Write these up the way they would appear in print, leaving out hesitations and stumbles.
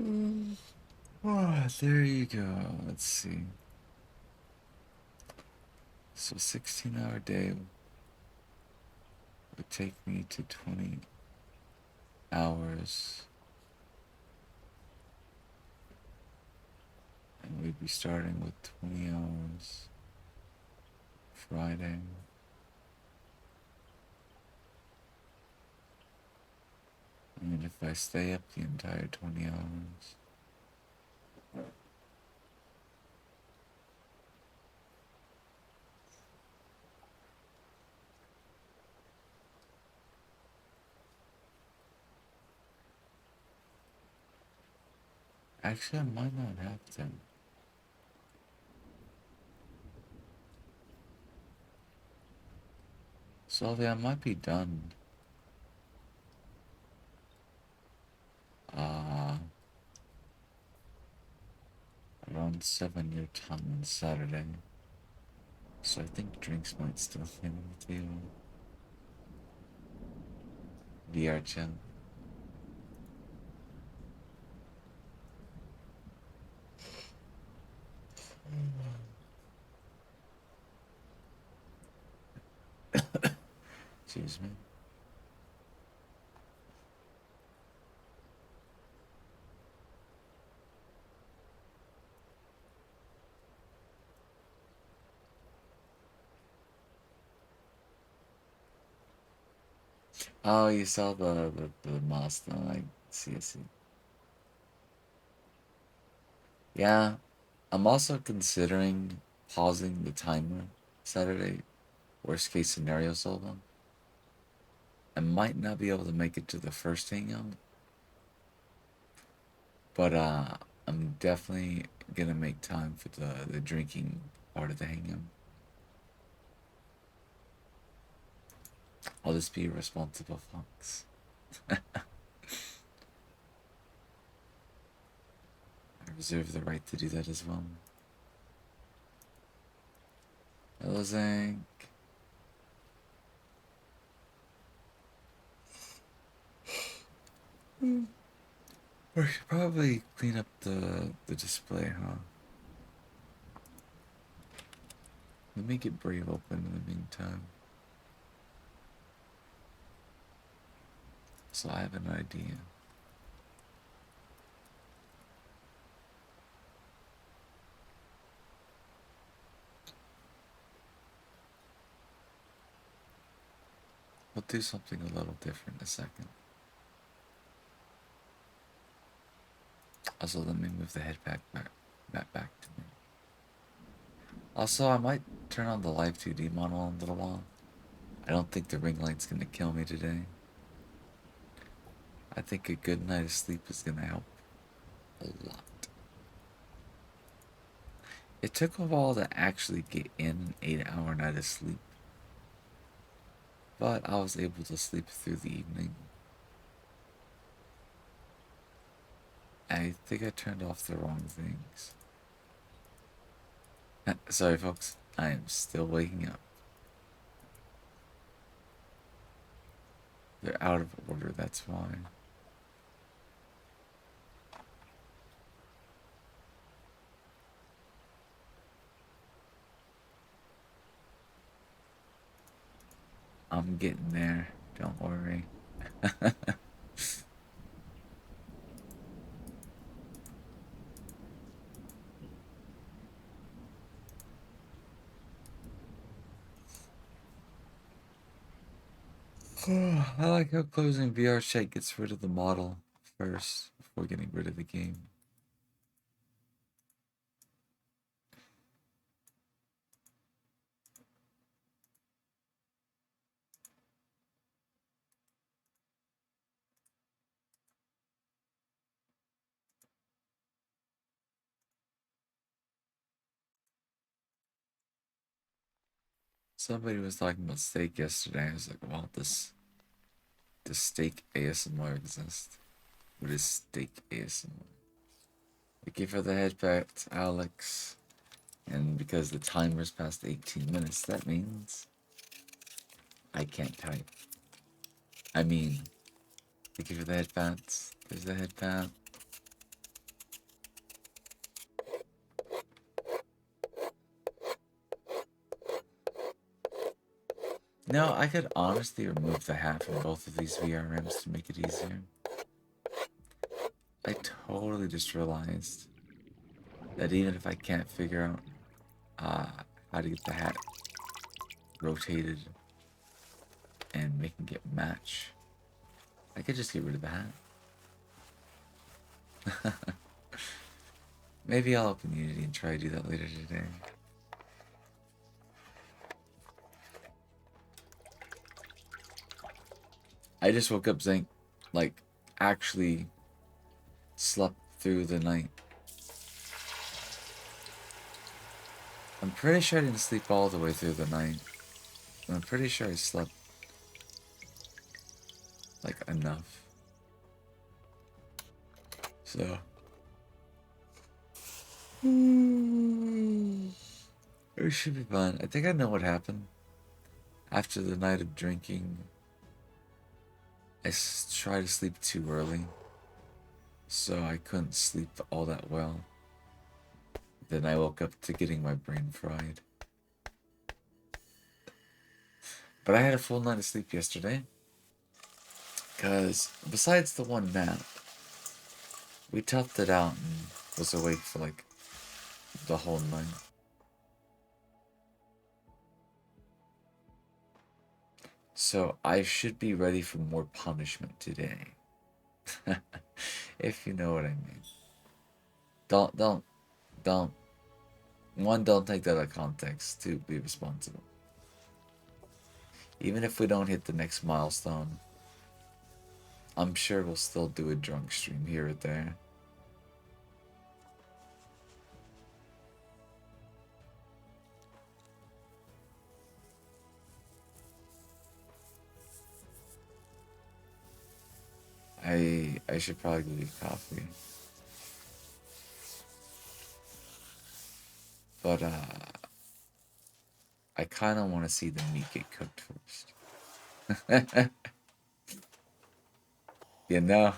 Oh, there you go. Let's see. So 16-hour day would take me to 20 hours. And we'd be starting with 20 hours Friday. And if I stay up the entire 20 hours, actually, I might not have to. Sylvia, I might be done. Uh, Around 7 your time on Saturday. So I think drinks might still be on the table. VR chat. Excuse me. Oh, you saw the milestone. I see, I see. Yeah, I'm also considering pausing the timer Saturday. Worst case scenario, Solo. I might not be able to make it to the first hangout, but I'm definitely gonna make time for the drinking part of the hangout. I'll just be a responsible fox. I reserve the right to do that as well. Hello, Zank. We should probably clean up the display, huh? Let me get Brave open in the meantime. So I have an idea. We'll do something a little different in a second. Also, let me move the head back to me. Also, I might turn on the live 2D model in a little while. I don't think the ring light's gonna kill me today. I think a good night of sleep is gonna help a lot. It took a while to actually get in an 8-hour night of sleep, but I was able to sleep through the evening. I think I turned off the wrong things. Sorry, folks. I am still waking up. They're out of order, that's why. I'm getting there. Don't worry. I like how closing VR Shake gets rid of the model first before getting rid of the game. Somebody was talking about steak yesterday. I was like, well, does steak ASMR exist? What is steak ASMR? Thank you for the headpacks, Alex. And because the timer's past 18 minutes, that means I can't type. I mean, thank you for the headpats. There's the headpat. No, I could honestly remove the hat from both of these VRMs to make it easier. I totally just realized that even if I can't figure out how to get the hat rotated and making it match, I could just get rid of the hat. Maybe I'll open Unity and try to do that later today. I just woke up saying, like, actually slept through the night. I'm pretty sure I didn't sleep all the way through the night. I'm pretty sure I slept, like, enough. So. It should be fun. I think I know what happened. After the night of drinking, I tried to sleep too early. So I couldn't sleep all that well. Then I woke up to getting my brain fried. But I had a full night of sleep yesterday. Because besides the one nap, we toughed it out and was awake for like the whole night. So I should be ready for more punishment today. If you know what I mean. Don't. One, don't take that out of context. Two, be responsible. Even if we don't hit the next milestone, I'm sure we'll still do a drunk stream here or there. I should probably go get coffee. But I kind of want to see the meat get cooked first. You know?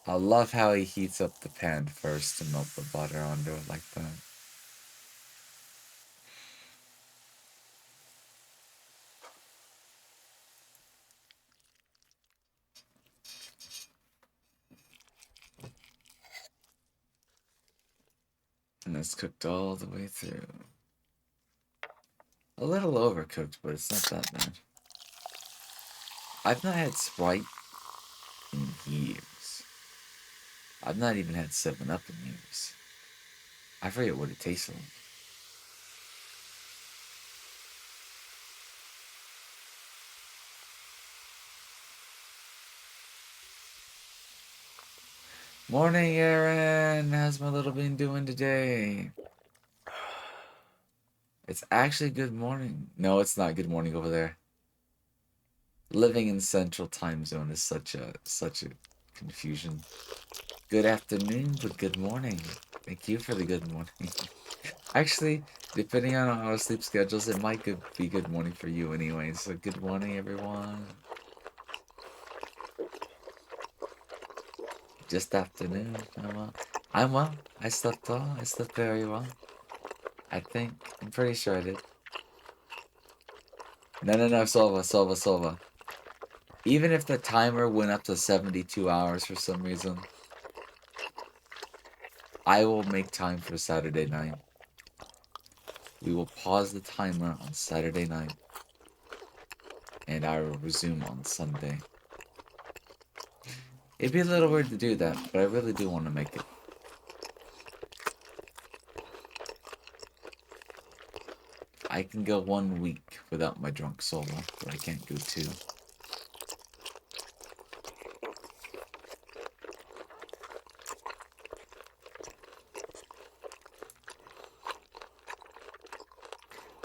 I love how he heats up the pan first to melt the butter onto it like that. And it's cooked all the way through. A little overcooked, but it's not that bad. I've not had Sprite in years. I've not even had 7 Up in years. I forget what it tastes like. Morning, Aaron! How's my little bean doing today? It's actually good morning. No, it's not good morning over there. Living in Central Time Zone is such a confusion. Good afternoon, but good morning. Thank you for the good morning. Actually, depending on our sleep schedules, it might be good morning for you anyway. So good morning, everyone. Just afternoon. I'm well. I slept well. I slept very well. I think. I'm pretty sure I did. No, Sova. Even if the timer went up to 72 hours for some reason, I will make time for Saturday night. We will pause the timer on Saturday night, and I will resume on Sunday. It'd be a little weird to do that, but I really do want to make it. I can go 1 week without my drunk solo, but I can't go 2.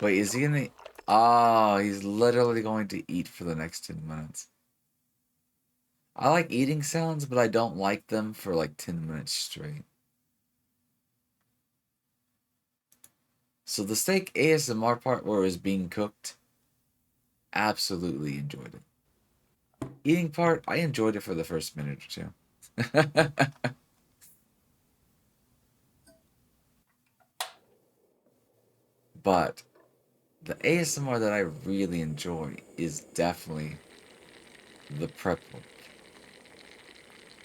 Wait, is he gonna... Oh, he's literally going to eat for the next 10 minutes. I like eating sounds, but I don't like them for like 10 minutes straight. So the steak ASMR part where it was being cooked, absolutely enjoyed it. Eating part, I enjoyed it for the first minute or two. But the ASMR that I really enjoy is definitely the prep work.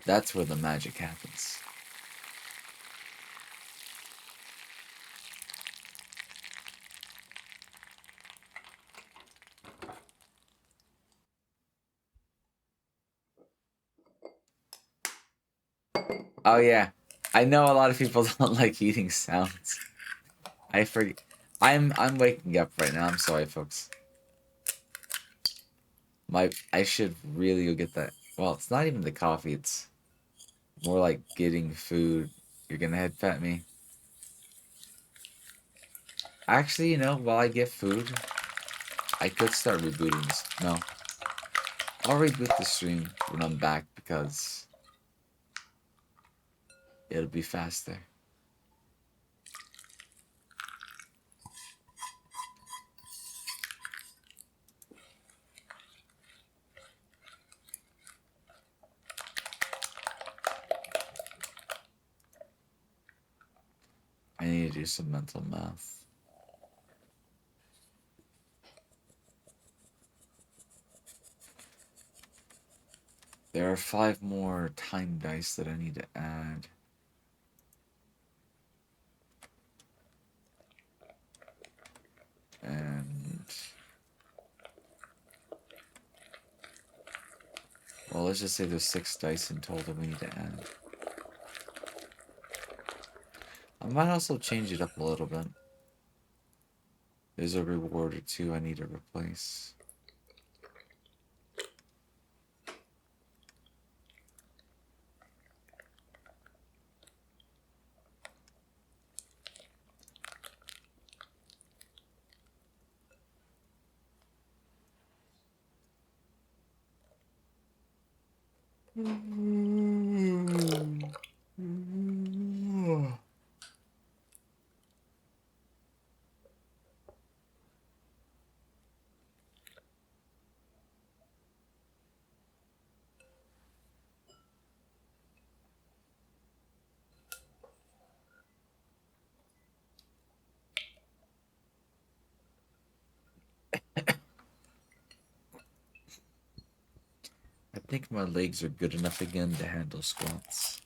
That's where the magic happens. Oh yeah, I know a lot of people don't like eating sounds. I forget. I'm waking up right now. I'm sorry, folks. I should really go get that. Well, it's not even the coffee. It's more like getting food. You're gonna head pet me. Actually, while I get food, I could start rebooting this. No, I'll reboot the stream when I'm back because it'll be faster. I need to do some mental math. There are 5 more time dice that I need to add. And well, let's just say there's 6 dice in total we need to add. I might also change it up a little bit. There's a reward or two I need to replace. I think my legs are good enough again to handle squats.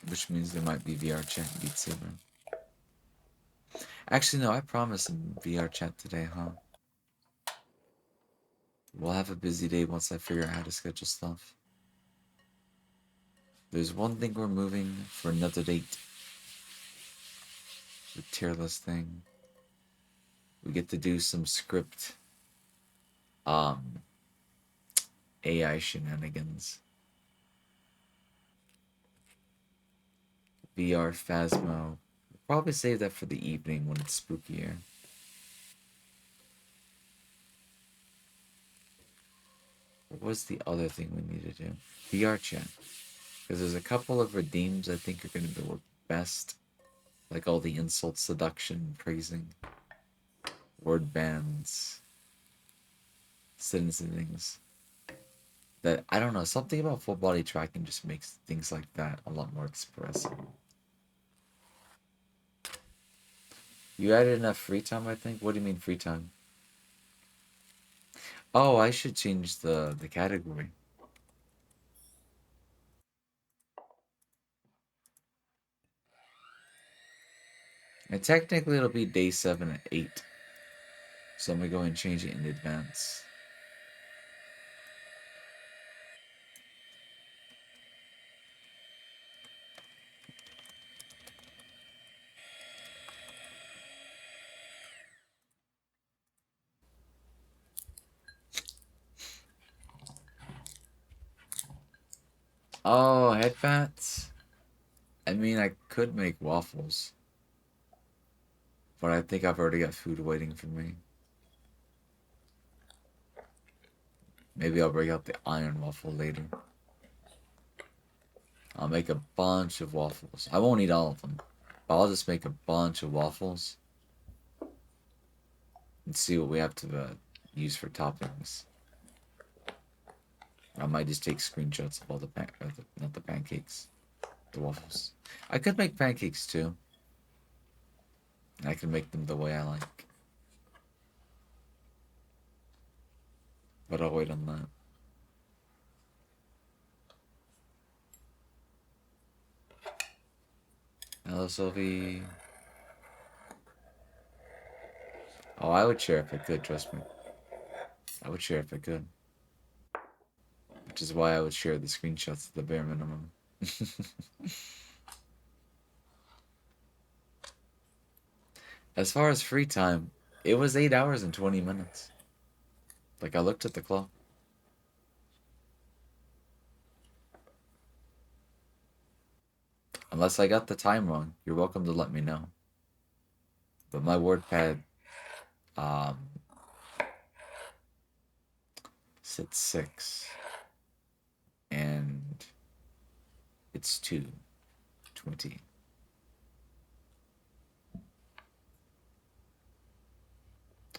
Which means there might be VR chat Beat Saber. Actually, no, I promise some VR chat today, huh? We'll have a busy day once I figure out how to schedule stuff. There's one thing we're moving for another date. The tier list thing. We get to do some script um AI shenanigans. VR Phasmo. We'll probably save that for the evening when it's spookier. What was the other thing we need to do? VR chat. Because there's a couple of redeems I think are going to work best. Like all the insult, seduction, praising, word bands, sentencings. That, I don't know, something about full body tracking just makes things like that a lot more expressive. You added enough free time, I think? What do you mean free time? Oh, I should change the category. And technically it'll be day 7 at 8. So I'm gonna go and change it in advance. Oh, head fats? I mean, I could make waffles. But I think I've already got food waiting for me. Maybe I'll break out the iron waffle later. I'll make a bunch of waffles. I won't eat all of them. But I'll just make a bunch of waffles. And see what we have to use for toppings. I might just take screenshots of all not the pancakes, the waffles. I could make pancakes too. I can make them the way I like. But I'll wait on that. Hello, Sylvie. Oh, I would share if I could, trust me. I would share if I could. Which is why I would share the screenshots at the bare minimum. As far as free time, it was 8 hours and 20 minutes. Like, I looked at the clock. Unless I got the time wrong, you're welcome to let me know. But my WordPad um, said 6. And it's 2:20.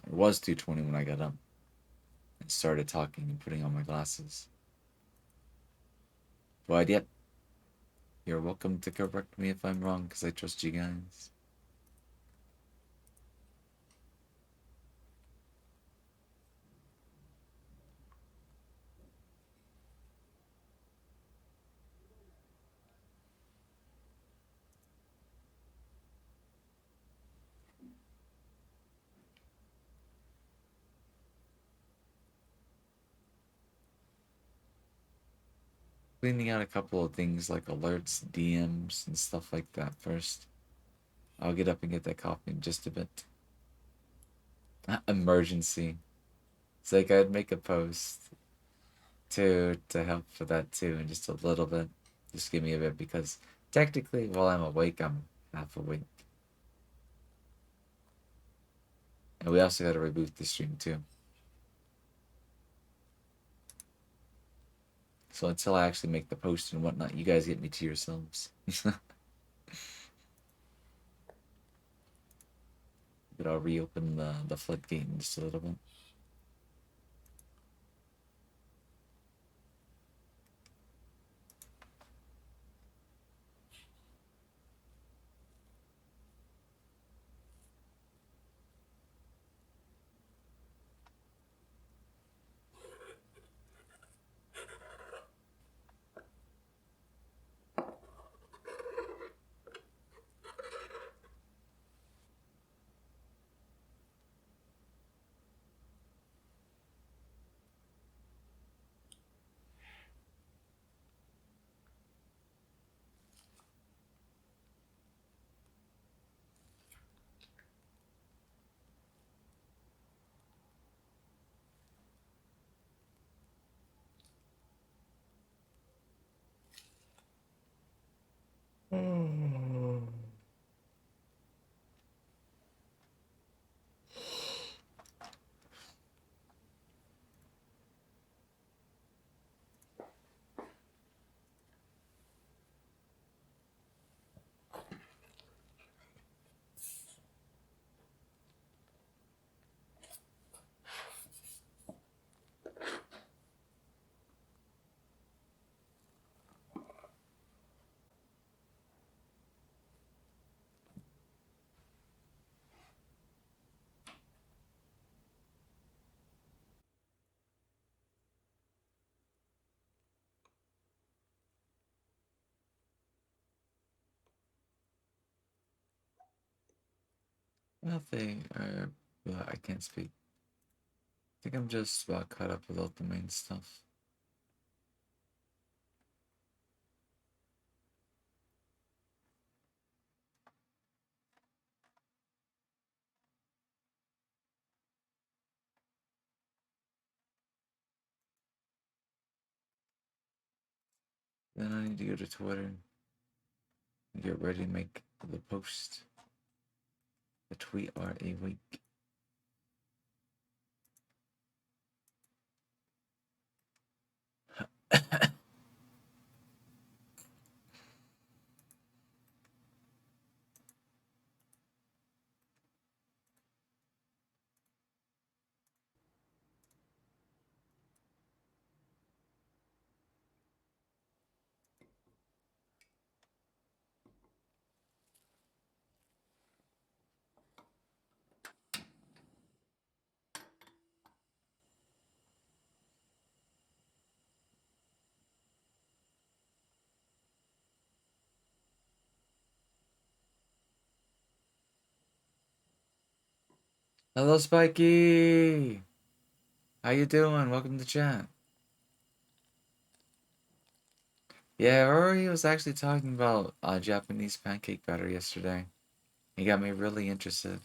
It was 2:20 when I got up and started talking and putting on my glasses. But yep, you're welcome to correct me if I'm wrong, because I trust you guys. Cleaning out a couple of things like alerts, DMs, and stuff like that first. I'll get up and get that coffee in just a bit. Emergency. It's like I'd make a post to help for that too, in just a little bit. Just give me a bit, because technically, while I'm awake, I'm half awake. And we also got to reboot the stream too. So until I actually make the post and whatnot, you guys get me to yourselves. But I'll reopen the floodgate in just a little bit. Nothing. I can't speak. I think I'm just about caught up with all the main stuff. Then I need to go to Twitter and get ready to make the post. The tweet are a week. Hello, Spiky. How you doing? Welcome to chat. Yeah, Rory was actually talking about Japanese pancake batter yesterday. He got me really interested.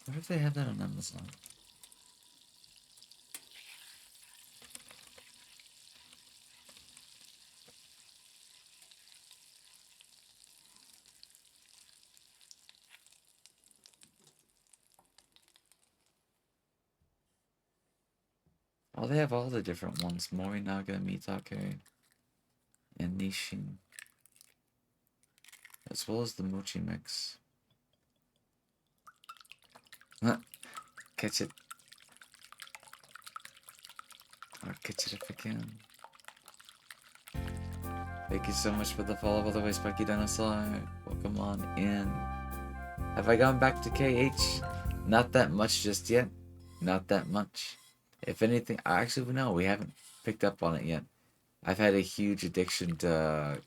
What if they have that on Amazon? Oh, they have all the different ones. Morinaga, Mitake, and Nishin, as well as the mochi mix. Catch it. I'll catch it if I can. Thank you so much for the follow, by the way, Spiky Dinosaur. Welcome on in. Have I gone back to KH? Not that much just yet. Not that much. If anything, actually, no, we haven't picked up on it yet. I've had a huge addiction to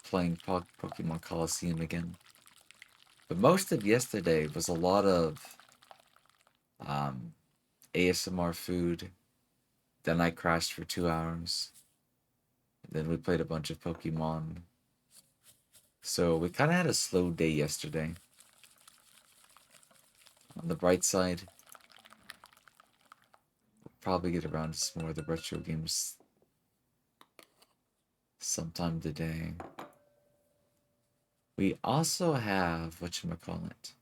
playing Pokemon Coliseum again. But most of yesterday was a lot of um, ASMR food. Then I crashed for 2 hours. Then we played a bunch of Pokemon. So we kind of had a slow day yesterday. On the bright side, we'll probably get around to some more of the retro games sometime today. We also have whatchamacallit.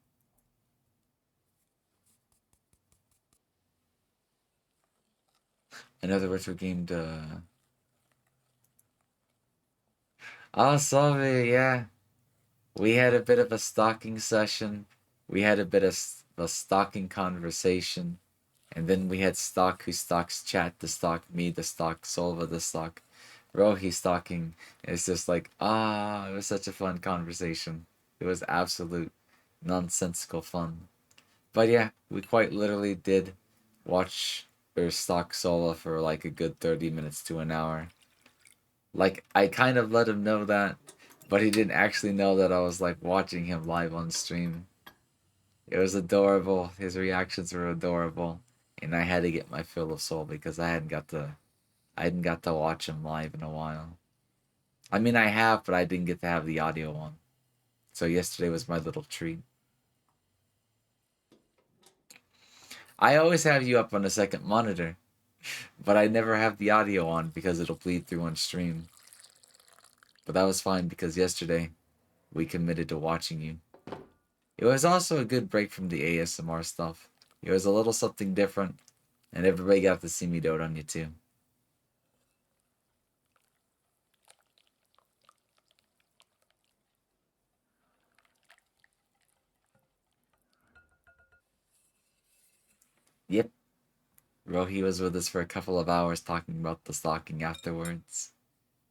Another retro game to Oh sorry, yeah. We had a bit of a stalking session. We had a bit of a stalking conversation. And then we had Stock who stalks Chat to stalk me, to stalk Solva, to stalk Rohi stalking. It's just like, it was such a fun conversation. It was absolute nonsensical fun. But yeah, we quite literally did watch or stalk Sola for like a good 30 minutes to an hour. Like, I kind of let him know that, but he didn't actually know that I was like watching him live on stream. It was adorable. His reactions were adorable. And I had to get my fill of Soul because I hadn't got to watch him live in a while. I mean, I have, but I didn't get to have the audio one. So yesterday was my little treat. I always have you up on a second monitor, but I never have the audio on because it'll bleed through on stream. But that was fine because yesterday we committed to watching you. It was also a good break from the ASMR stuff. It was a little something different, and everybody got to see me dote on you too. Yep, Rohi was with us for a couple of hours talking about the stalking afterwards.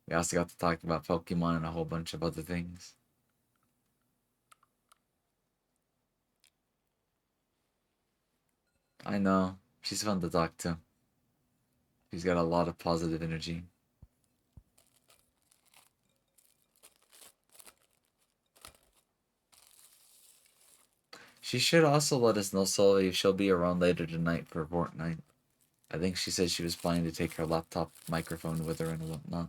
We also got to talk about Pokemon and a whole bunch of other things. I know, she's fun to talk to. She's got a lot of positive energy. She should also let us know, Sully, if she'll be around later tonight for Fortnite. I think she said she was planning to take her laptop microphone with her and whatnot.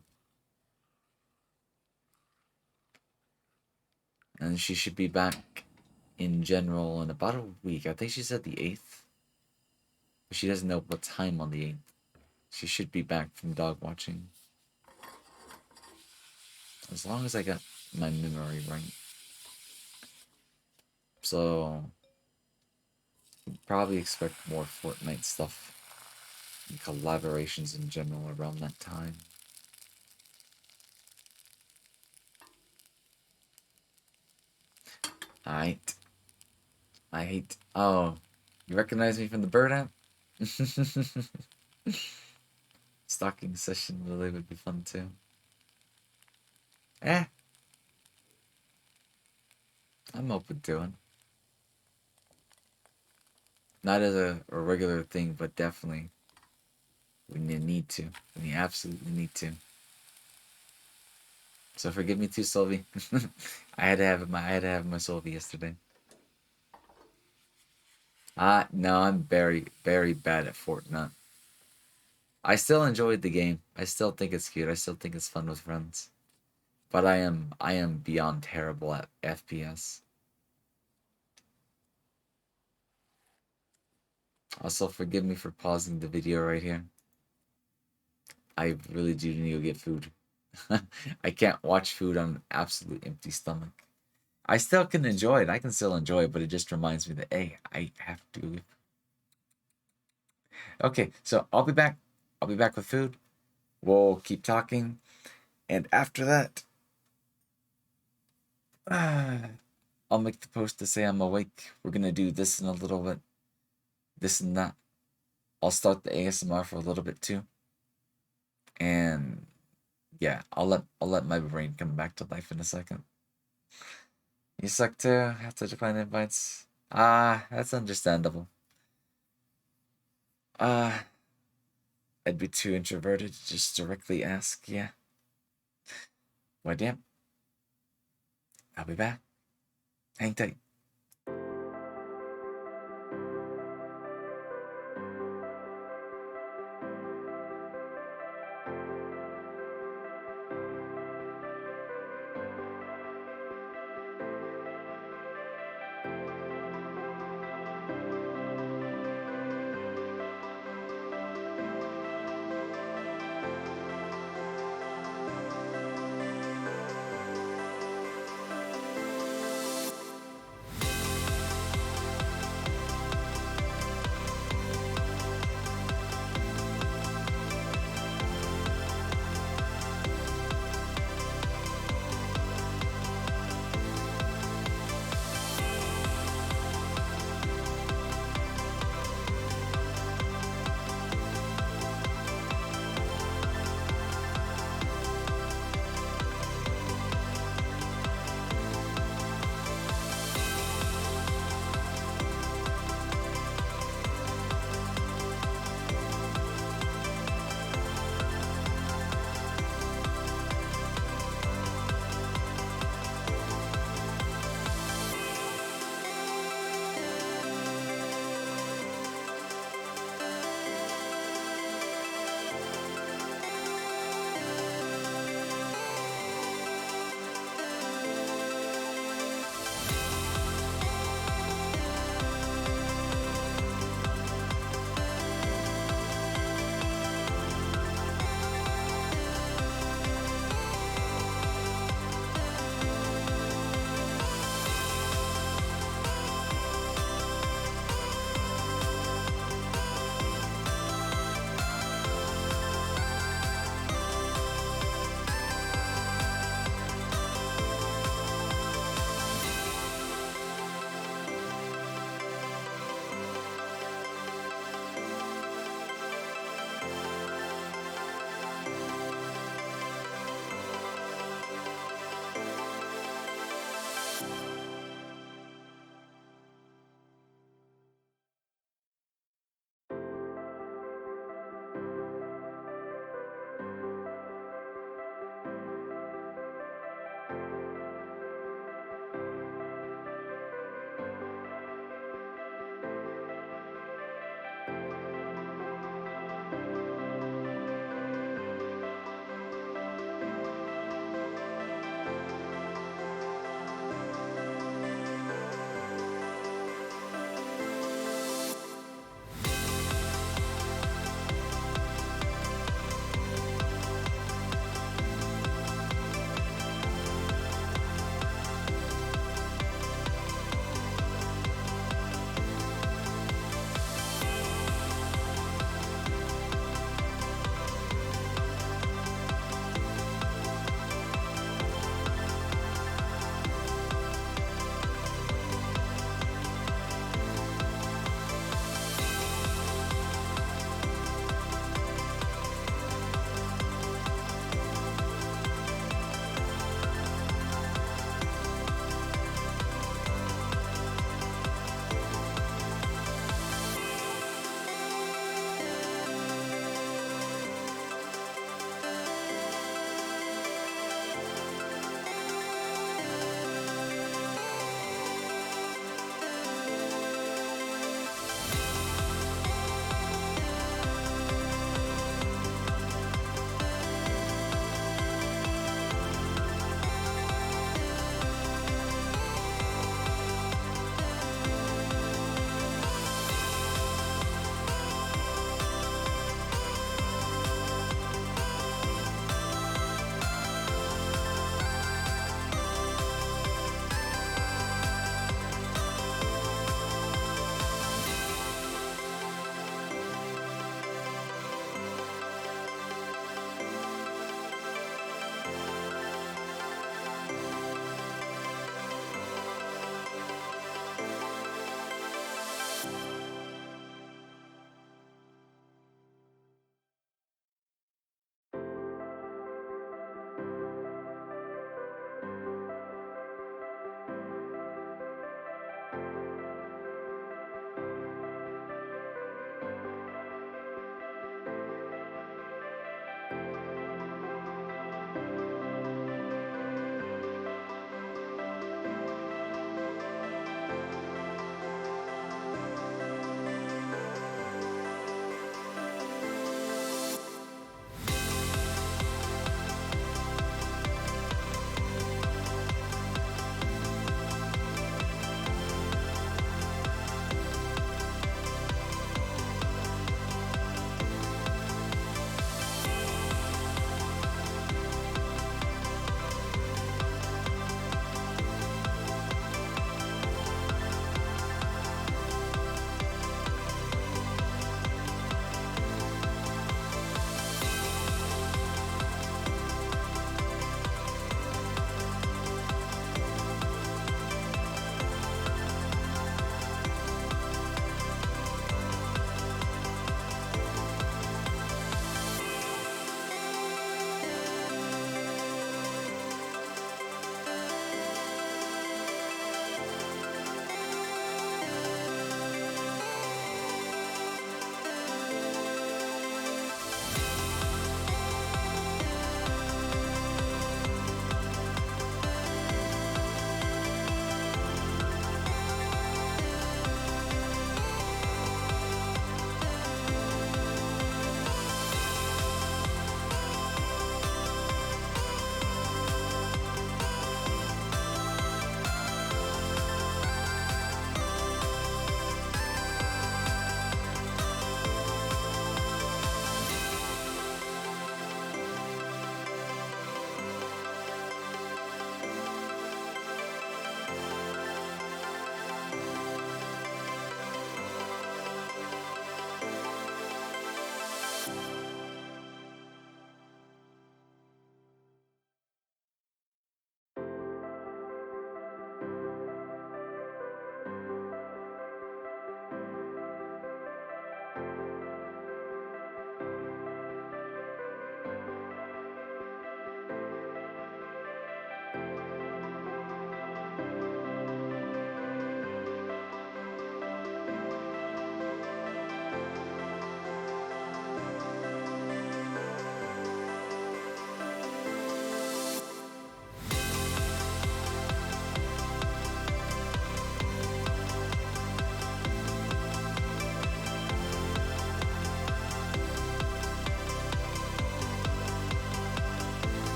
And she should be back in general in about a week. I think she said the 8th. But she doesn't know what time on the 8th. She should be back from dog watching. As long as I got my memory right. So, probably expect more Fortnite stuff and collaborations in general around that time. Alright. I hate. Oh, you recognize me from the Bird app? Stalking session really would be fun too. Eh, I'm open to it. Not as a regular thing, but definitely when you need to. When you absolutely need to. So forgive me too, Sylvie. I had to have my Sylvie yesterday. No, I'm very, very bad at Fortnite. I still enjoyed the game. I still think it's cute. I still think it's fun with friends. But I am beyond terrible at FPS. Also, forgive me for pausing the video right here. I really do need to get food. I can't watch food on an absolute empty stomach. I still can enjoy it. I can still enjoy it, but it just reminds me that hey, I have to. Okay, so I'll be back. I'll be back with food. We'll keep talking, and after that, I'll make the post to say I'm awake. We're gonna do this in a little bit, this and that. I'll start the ASMR for a little bit too, and yeah, I'll let my brain come back to life in a second. You suck too. Have to decline invites. That's understandable. Ah, I'd be too introverted to just directly ask. Yeah. Well, damn. I'll be back. Hang tight.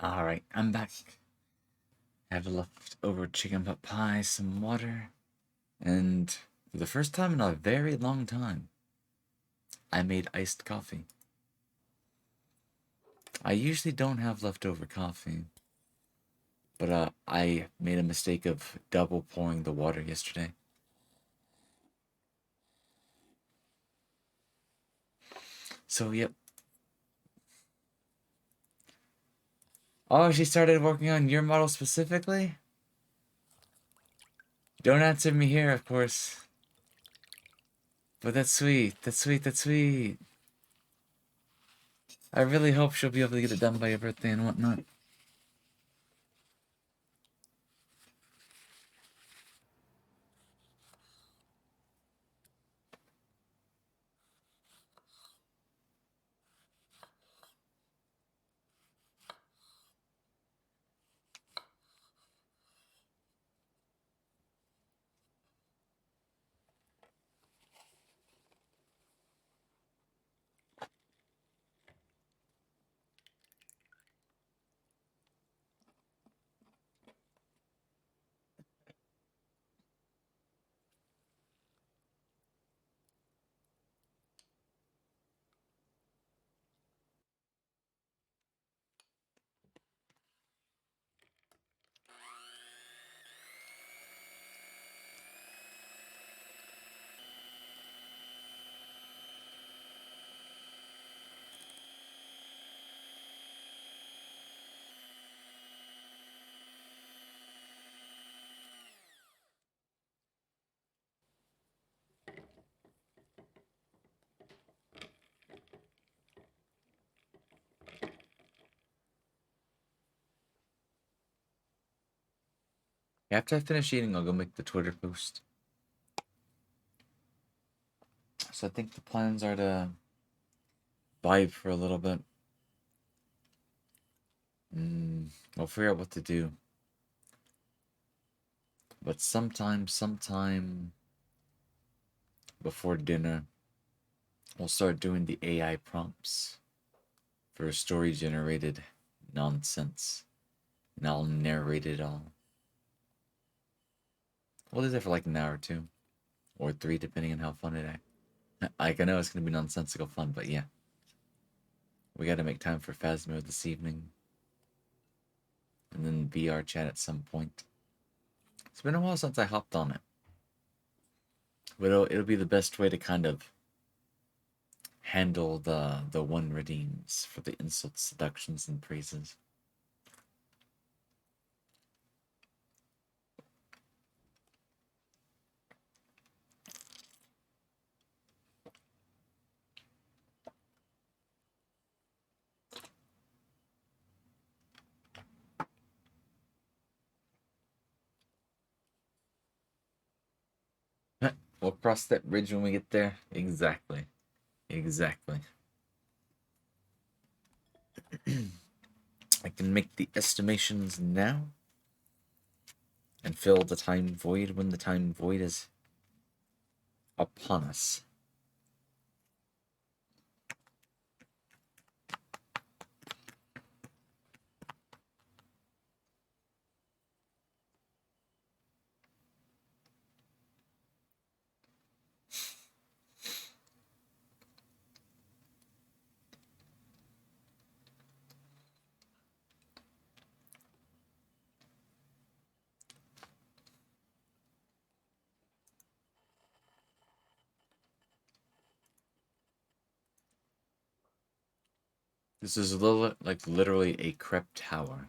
Alright, I'm back. I have leftover chicken pot pie, some water, and for the first time in a very long time, I made iced coffee. I usually don't have leftover coffee, but I made a mistake of double pouring the water yesterday. So, yep. Oh, she started working on your model specifically? Don't answer me here, of course. But that's sweet. That's sweet. That's sweet. I really hope she'll be able to get it done by your birthday and whatnot. After I finish eating, I'll go make the Twitter post. So I think the plans are to vibe for a little bit. We'll figure out what to do. But sometime before dinner, we'll start doing the AI prompts for story generated nonsense. And I'll narrate it all. We'll do that for like an hour or two, or three, depending on how fun it is. Like, I know it's gonna be nonsensical fun, but yeah. We gotta make time for Phasmo this evening. And then VR chat at some point. It's been a while since I hopped on it. But it'll be the best way to kind of handle the one redeems for the insults, seductions, and praises. We'll cross that bridge when we get there. Exactly. Exactly. I can make the estimations now and fill the time void when the time void is upon us. This is like literally a crepe tower.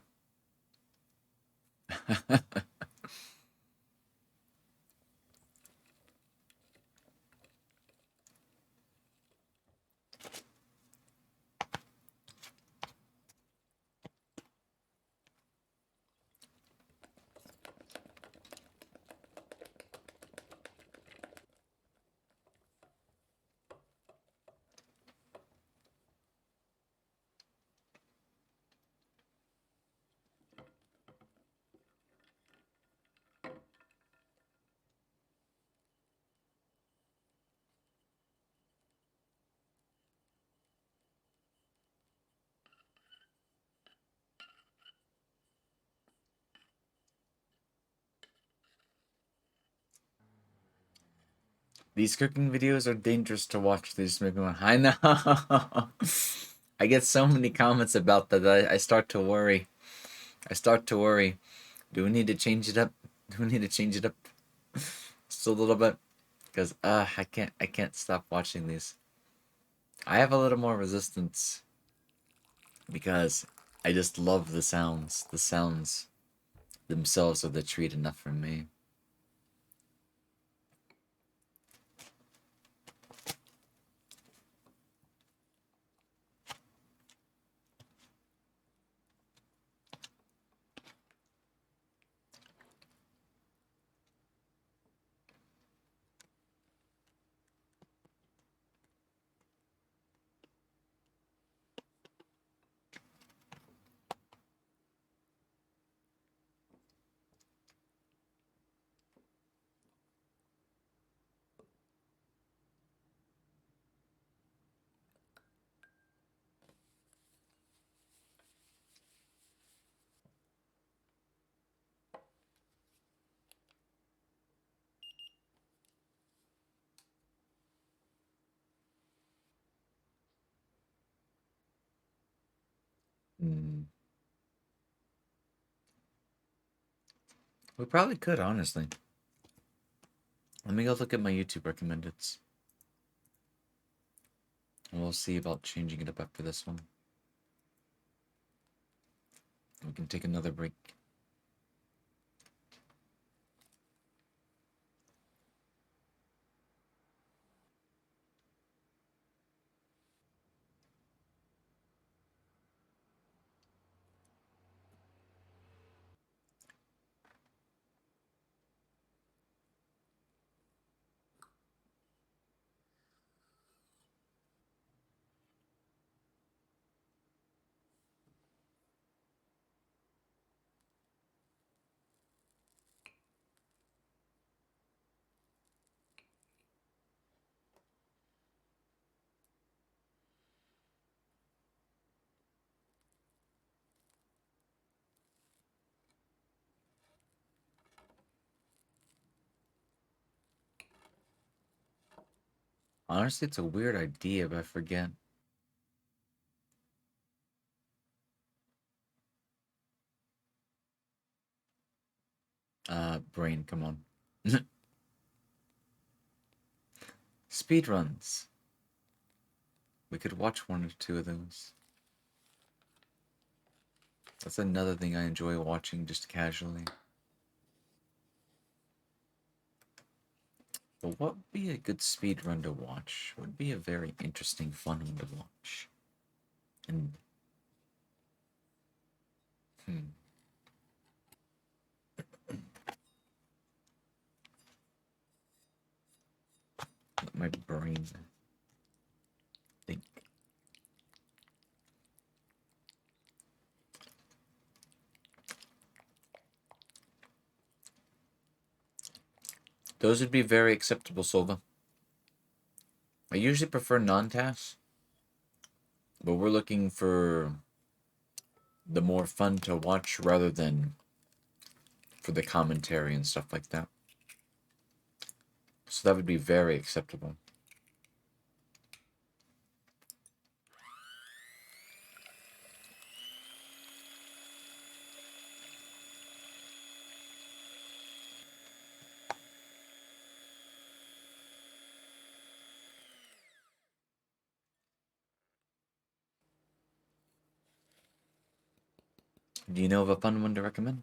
These cooking videos are dangerous to watch. They just make me want. I know. I get so many comments about that. I start to worry. I start to worry. Do we need to change it up? Do we need to change it up just a little bit? Because I can't stop watching these. I have a little more resistance because I just love the sounds. The sounds themselves are the treat enough for me. Mm. We probably could, honestly. Let me go look at my YouTube recommendeds. And we'll see about changing it up after this one. We can take another break. Honestly, it's a weird idea, but I forget. Brain, come on. Speed runs. We could watch one or two of those. That's another thing I enjoy watching just casually. But what would be a good speed run to watch? Would be a very interesting, fun one to watch. And hmm, let my brain think. Those would be very acceptable, Silva. I usually prefer non-tasks, but we're looking for the more fun to watch rather than for the commentary and stuff like that. So that would be very acceptable. Do you know of a fun one to recommend?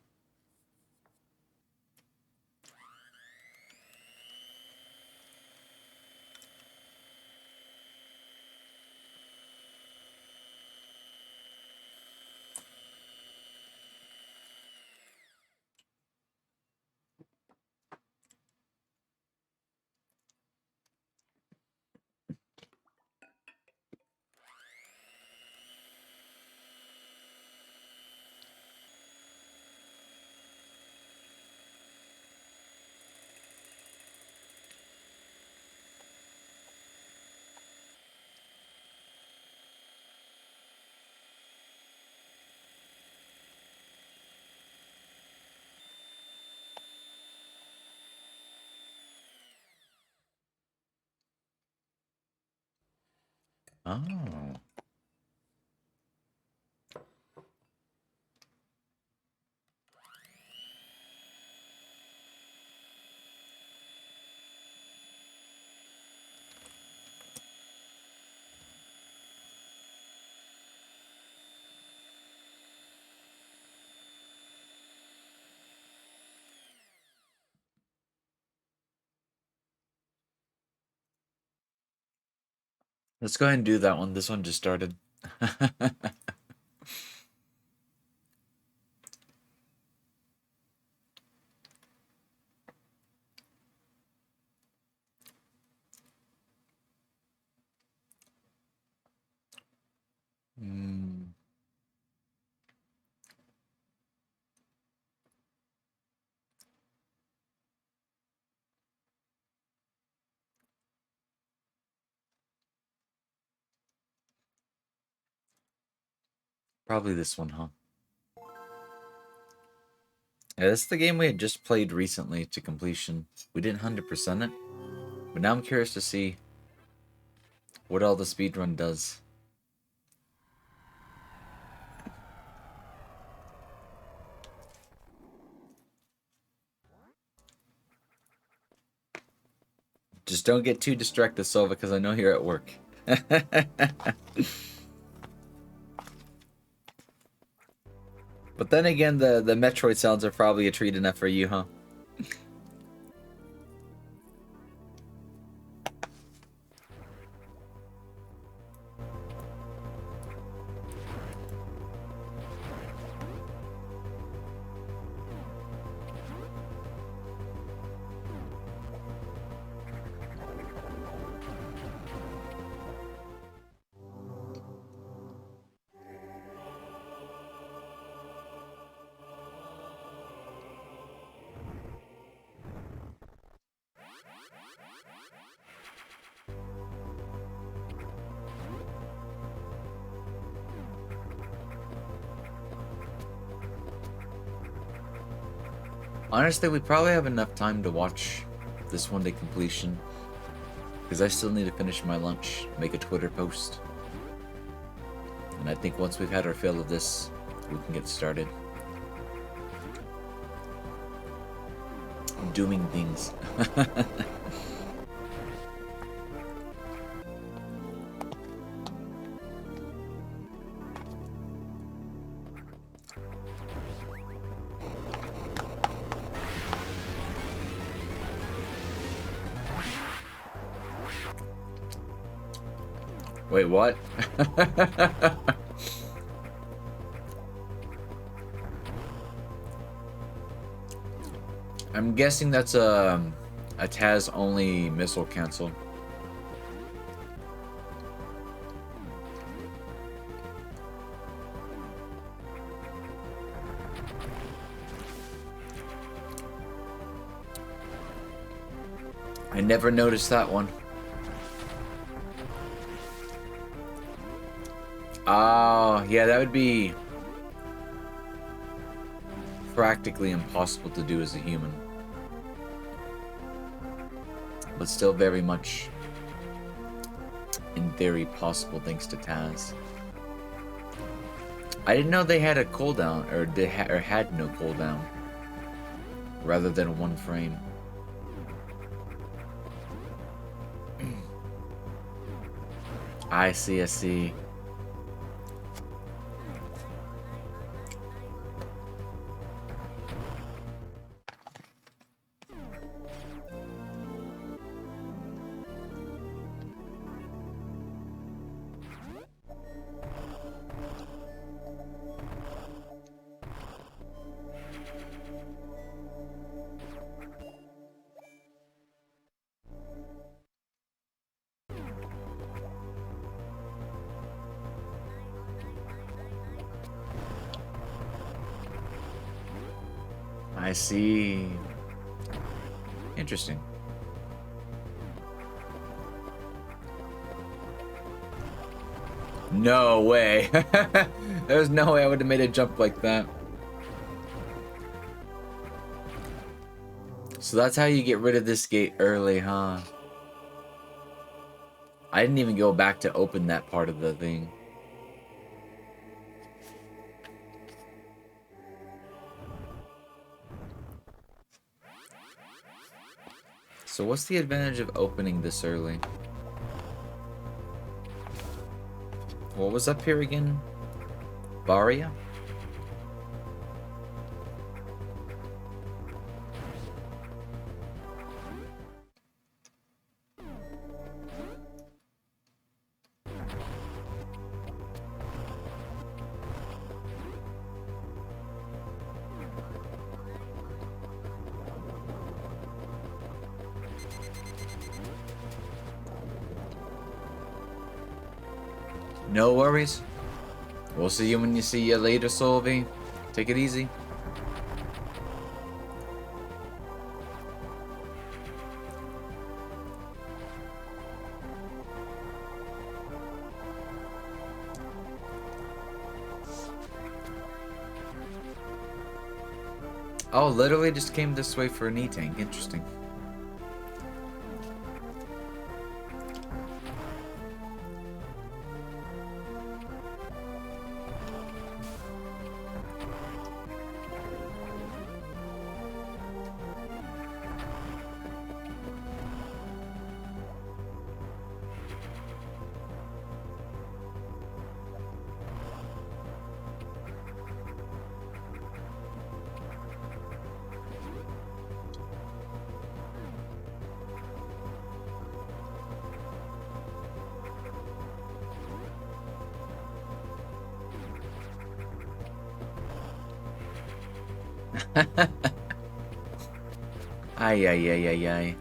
Oh. Let's go ahead and do that one. This one just started. Mm. Probably this one, huh? Yeah, this is the game we had just played recently to completion. We didn't 100% it, but now I'm curious to see what all the speedrun does. Just don't get too distracted, Sova, because I know you're at work. But then again, the Metroid sounds are probably a treat enough for you, huh? Honestly, we probably have enough time to watch this one to completion. Because I still need to finish my lunch, make a Twitter post. And I think once we've had our fill of this, we can get started. Doing things. Wait, what? I'm guessing that's a Taz only missile cancel. I never noticed that one. Oh, yeah, that would be practically impossible to do as a human. But still very much, in theory, possible thanks to Taz. I didn't know they had a cooldown, or they had no cooldown, rather than one frame. I see, I see. I see. Interesting. No way. There's no way I would have made a jump like that. So that's how you get rid of this gate early, huh? I didn't even go back to open that part of the thing. So what's the advantage of opening this early? What was up here again? Baria? No worries. We'll see you when you see you later, Solvi. Take it easy. Oh, literally just came this way for an E-tank. Interesting. Ay, ay, ay, ay, ay.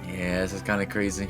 Yeah, this is kind of crazy.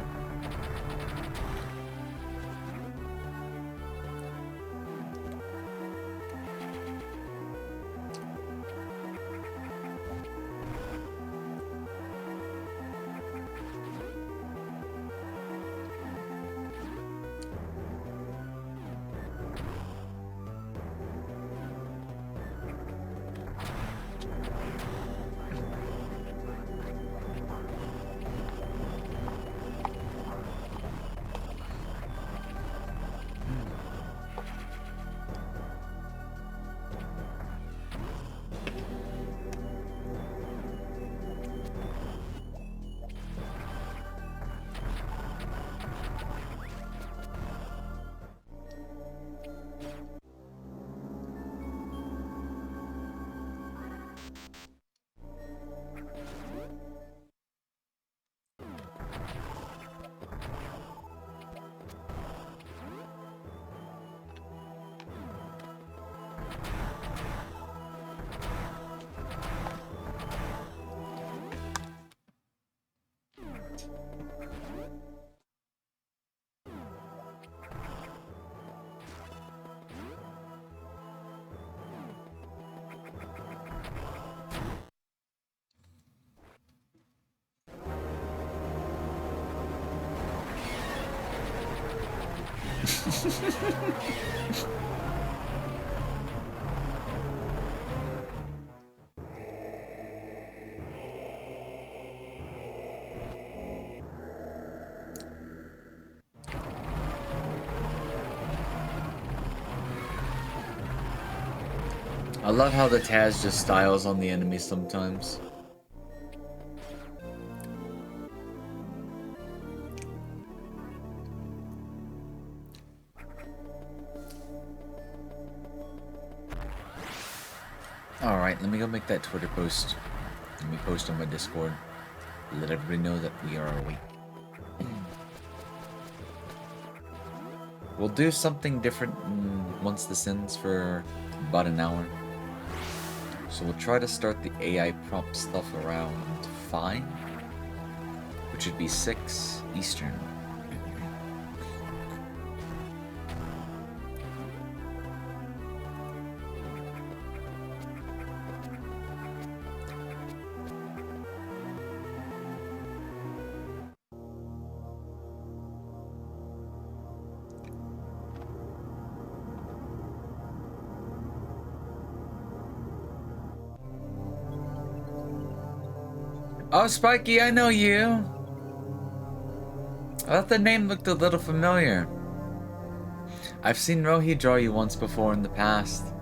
I love how the Taz just styles on the enemy sometimes. Alright, let me go make that Twitter post. Let me post on my Discord. Let everybody know that we are awake. We'll do something different once this ends for about an hour. So we'll try to start the AI prompt stuff around 5, which would be 6 Eastern. Oh, Spiky, I know you. I thought the name looked a little familiar. I've seen Rohi draw you once before in the past.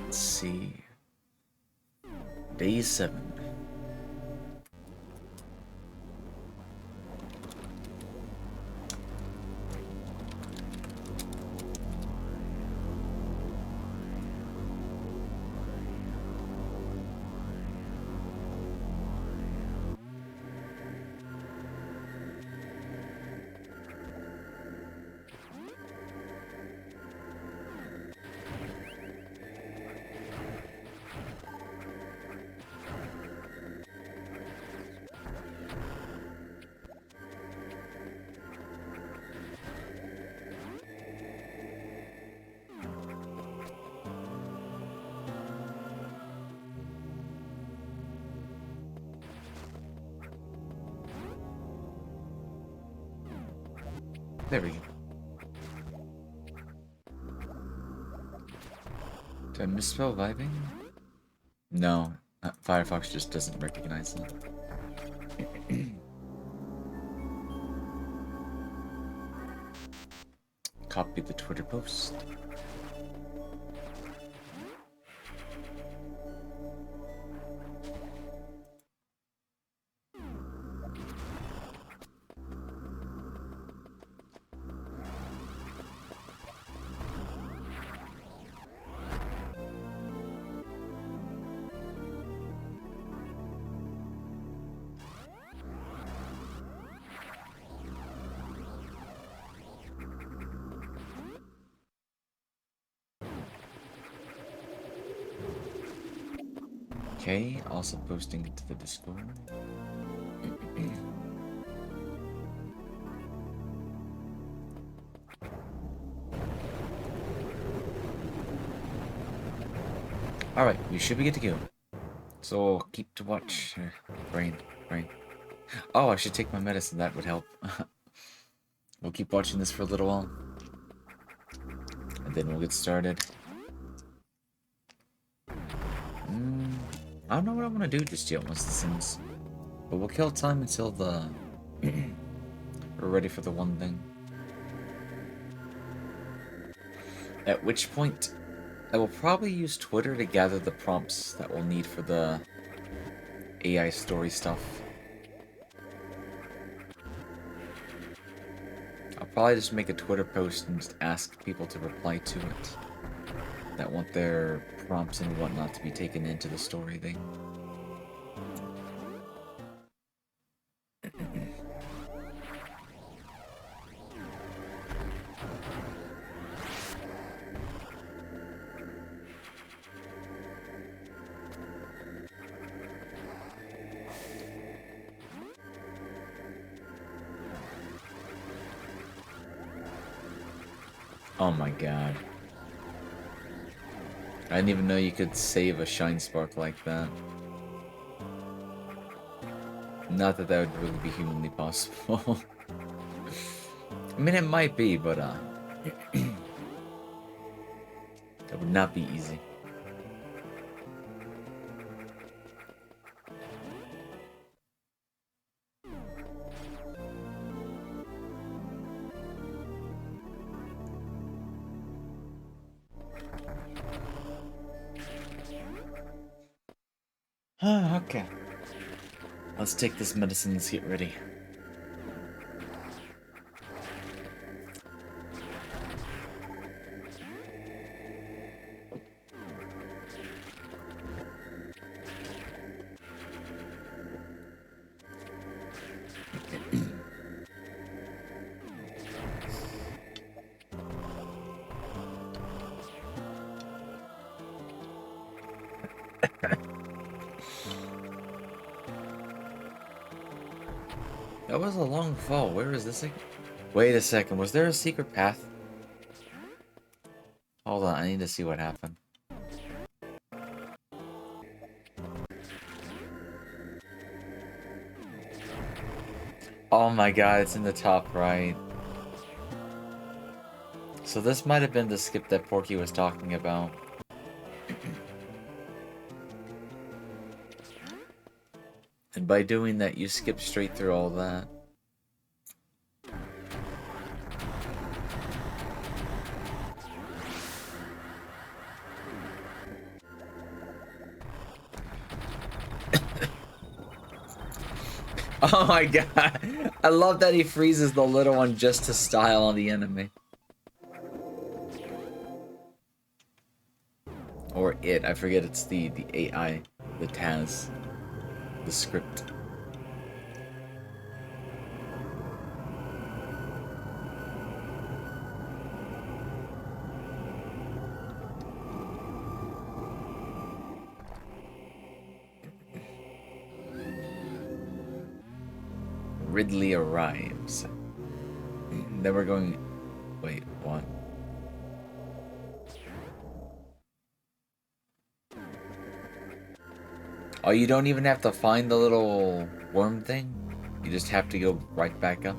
Let's see. Day 7. There we go. Did I misspell vibing? No, Firefox just doesn't recognize it. Copy the Twitter post. Okay, also posting it to the Discord. Alright, we should be good to go. So, keep to watch. Brain. Oh, I should take my medicine, that would help. We'll keep watching this for a little while. And then we'll get started. I don't know what I want to do just yet once this ends. But we'll kill time until the... we're ready for the one thing. At which point, I will probably use Twitter to gather the prompts that we'll need for the AI story stuff. I'll probably just make a Twitter post and just ask people to reply to it that want their prompts and whatnot to be taken into the story thing. Oh my god. I didn't even know you could save a shine spark like that. Not that that would really be humanly possible. I mean, it might be, but that would not be easy. Okay. Let's take this medicine, let's get ready. That was a long fall. Where is this thing? Wait a second. Was there a secret path? Hold on. I need to see what happened. Oh my god, it's in the top right. So this might have been the skip that Porky was talking about. And by doing that, you skip straight through all that. Oh my god. I love that he freezes the little one just to style on the enemy. Or it. I forget it's the AI. The Taz. The script. Ridley arrives. Then we're going... Wait, what? Oh, you don't even have to find the little worm thing? You just have to go right back up?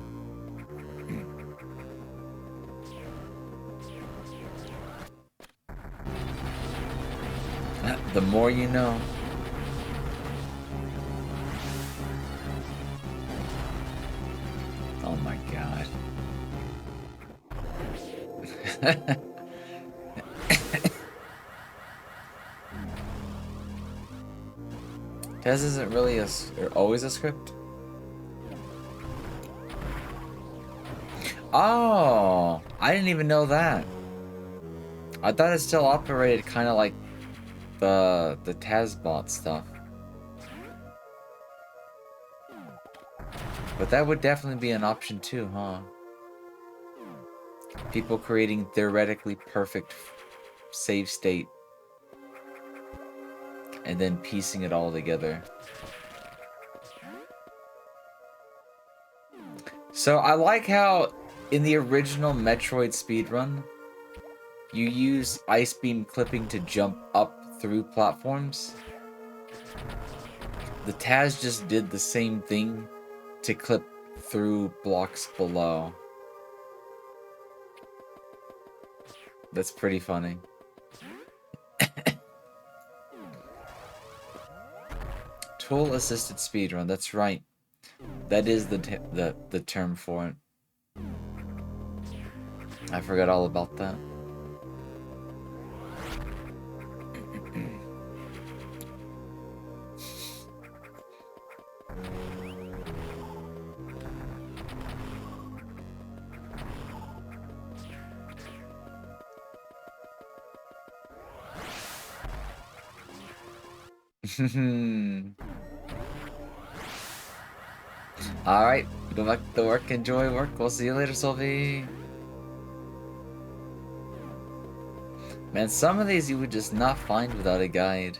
The more you know. Oh my god. Tez isn't really always a script? Oh, I didn't even know that. I thought it still operated kind of like the Tazbot stuff. But that would definitely be an option too, huh? People creating theoretically perfect save state and then piecing it all together. So I like how in the original Metroid speedrun, you use ice beam clipping to jump up through platforms. The Taz just did the same thing to clip through blocks below. That's pretty funny. Tool assisted speedrun, that's right. That is the term for it. I forgot all about that. Alright, go back to work, enjoy work. We'll see you later, Sylvie. Man, some of these you would just not find without a guide.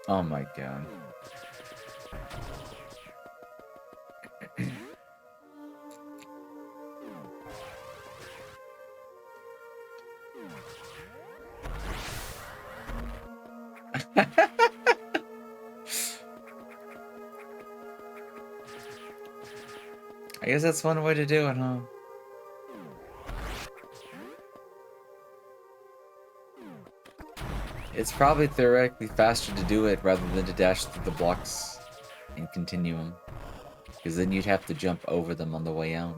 Oh my god. I guess that's one way to do it, huh? It's probably theoretically faster to do it rather than to dash through the blocks and continue them. Because then you'd have to jump over them on the way out.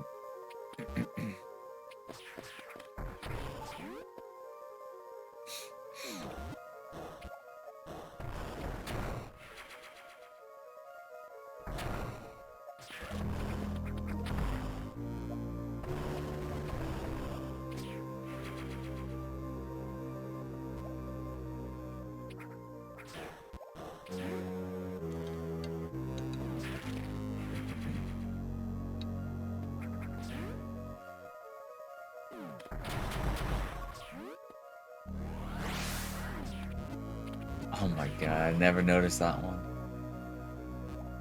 Oh my god, I never noticed that one.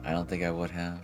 I don't think I would have.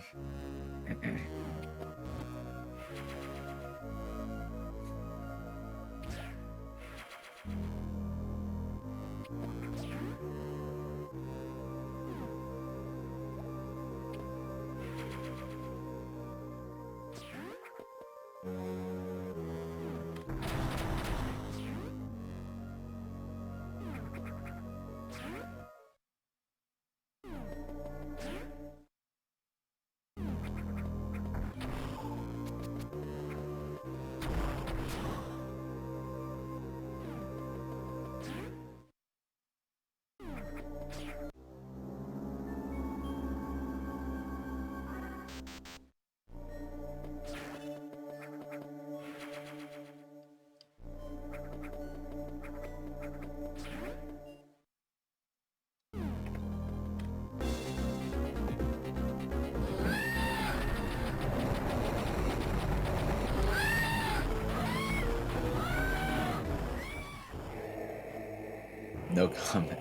No comment.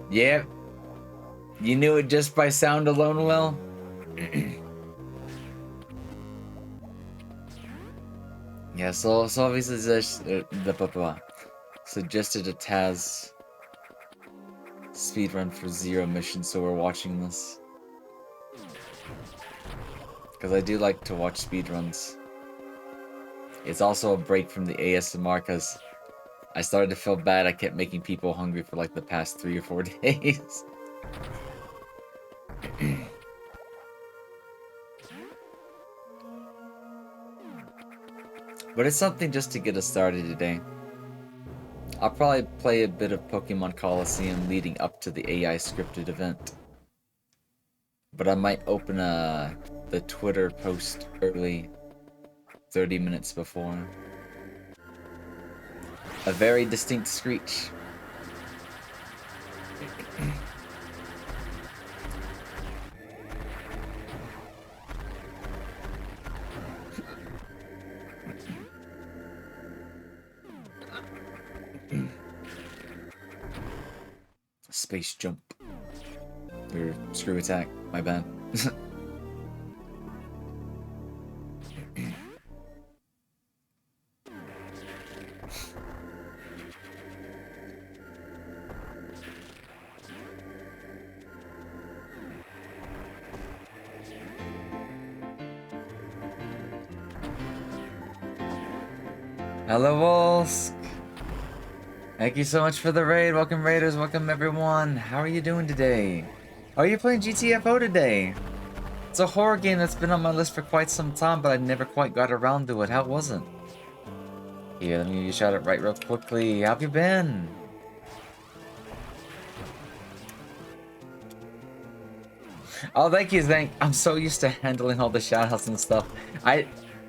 Yep. You knew it just by sound alone, Will? Yeah, so obviously suggested a Taz speedrun for Zero Mission, so we're watching this. Because I do like to watch speedruns. It's also a break from the ASMR, because I started to feel bad I kept making people hungry for like the past 3 or 4 days. But it's something just to get us started today. I'll probably play a bit of Pokemon Coliseum leading up to the AI scripted event. But I might open the Twitter post early, 30 minutes before. A very distinct screech. Space jump. Or screw attack, my bad. Hello, Wolsk. Thank you so much for the raid. Welcome, raiders. Welcome, everyone. How are you doing today? Are you playing GTFO today? It's a horror game that's been on my list for quite some time, but I never quite got around to it. How was it? Here, let me give you a shout out right real quickly. How have you been? Oh, thank you, thank. I'm so used to handling all the shoutouts and stuff.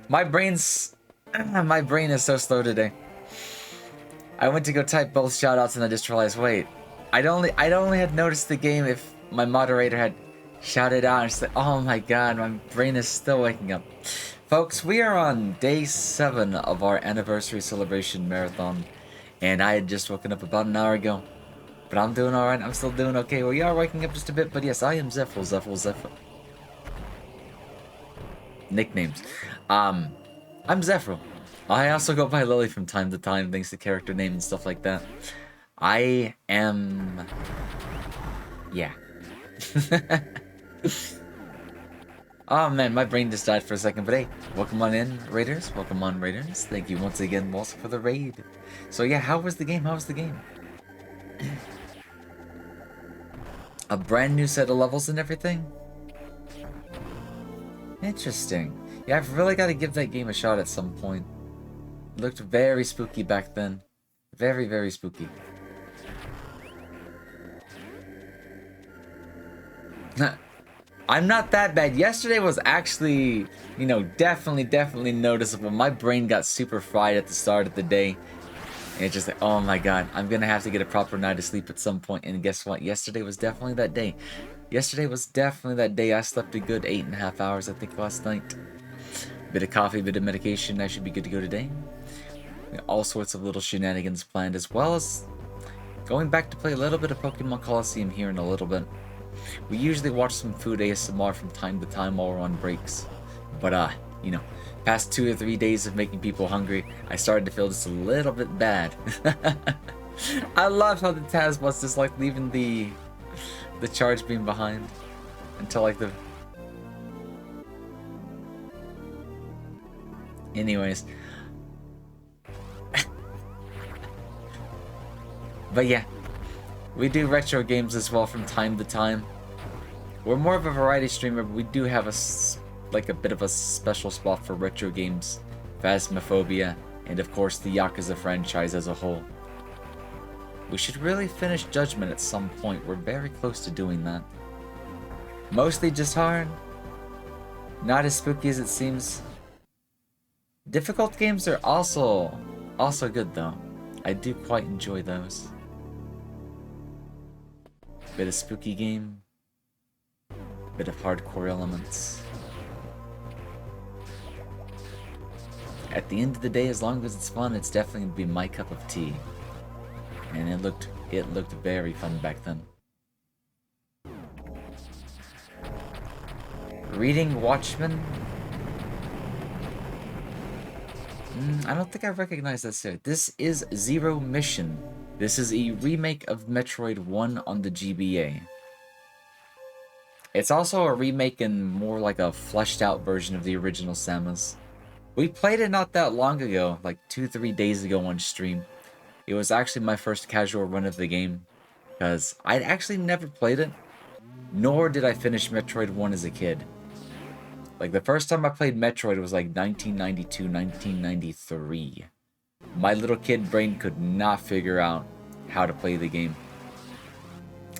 My brain is so slow today. I went to go type both shoutouts and I just realized, wait, I'd only had noticed the game if my moderator had shouted out and said, oh my god, my brain is still waking up. Folks, we are on day 7 of our anniversary celebration marathon, and I had just woken up about an hour ago. But I'm doing alright, I'm still doing okay. We are waking up just a bit, but yes, I am Zephyr. Nicknames. I'm Zephyr. I also go by Lily from time to time, thanks to character name and stuff like that. I am... yeah. Oh man, my brain just died for a second, but hey, welcome on in, Raiders. Welcome on, Raiders. Thank you once again, also for the raid. So yeah, how was the game? How was the game? A brand new set of levels and everything? Interesting. Yeah, I've really got to give that game a shot at some point. It looked very spooky back then. Very, very spooky. I'm not that bad. Yesterday was actually, you know, definitely noticeable. My brain got super fried at the start of the day. And it's just like, oh my god, I'm gonna have to get a proper night of sleep at some point. And guess what? Yesterday was definitely that day. Yesterday was definitely that day. I slept a good 8.5 hours, I think, last night. Bit of coffee, bit of medication. I should be good to go today. All sorts of little shenanigans planned, as well as going back to play a little bit of Pokemon Coliseum here in a little bit. We usually watch some food ASMR from time to time while we're on breaks. But, you know, past 2 or 3 days of making people hungry, I started to feel just a little bit bad. I love how the Taz was just like leaving the charge beam behind until like the... Anyways. But yeah, we do retro games as well from time to time. We're more of a variety streamer, but we do have a bit of a special spot for retro games, Phasmophobia, and of course the Yakuza franchise as a whole. We should really finish Judgment at some point. We're very close to doing that. Mostly just hard. Not as spooky as it seems. Difficult games are also good though. I do quite enjoy those. Bit of spooky game. Bit of hardcore elements. At the end of the day, as long as it's fun, it's definitely gonna be my cup of tea. And it looked very fun back then. Reading Watchmen? I don't think I recognize that series. This is Zero Mission. This is a remake of Metroid 1 on the GBA. It's also a remake and more like a fleshed out version of the original Samus. We played it not that long ago, like 2-3 days ago on stream. It was actually my first casual run of the game, because I'd actually never played it, nor did I finish Metroid 1 as a kid. Like, the first time I played Metroid was like 1992, 1993. My little kid brain could not figure out how to play the game.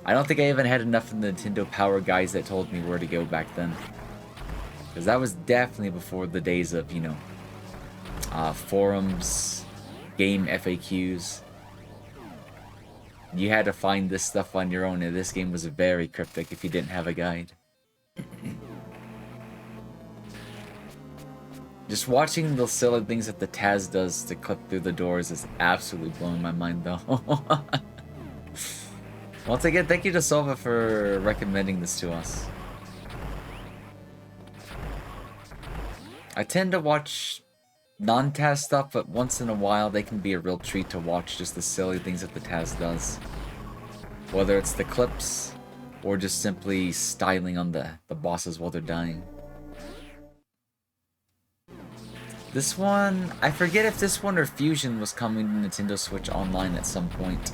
I don't think I even had enough of the Nintendo Power guys that told me where to go back then. Because that was definitely before the days of, you know, forums, game FAQs. You had to find this stuff on your own, and this game was very cryptic if you didn't have a guide. Just watching the silly things that the Taz does to clip through the doors is absolutely blowing my mind, though. Once again, thank you to Sova for recommending this to us. I tend to watch non-Taz stuff, but once in a while they can be a real treat to watch, just the silly things that the Taz does. Whether it's the clips, or just simply styling on the bosses while they're dying. This one, I forget if this one or Fusion was coming to Nintendo Switch Online at some point.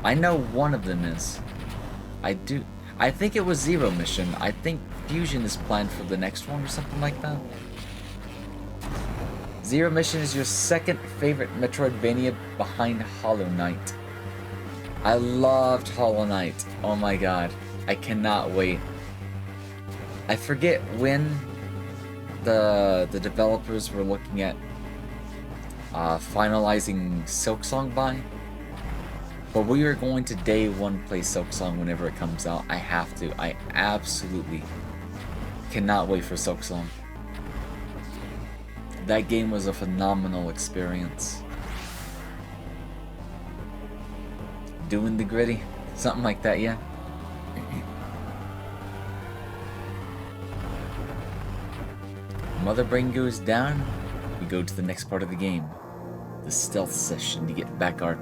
I know one of them is. I think it was Zero Mission. I think Fusion is planned for the next one or something like that. Zero Mission is your second favorite Metroidvania behind Hollow Knight. I loved Hollow Knight. Oh my god. I cannot wait. I forget when the developers were looking at finalizing Silksong by, but we are going to day one play Silksong whenever it comes out. I have to. I absolutely cannot wait for Silksong. That game was a phenomenal experience. Doing the gritty, something like that, yeah. Mother Brain goes down, we go to the next part of the game. The stealth session to get back our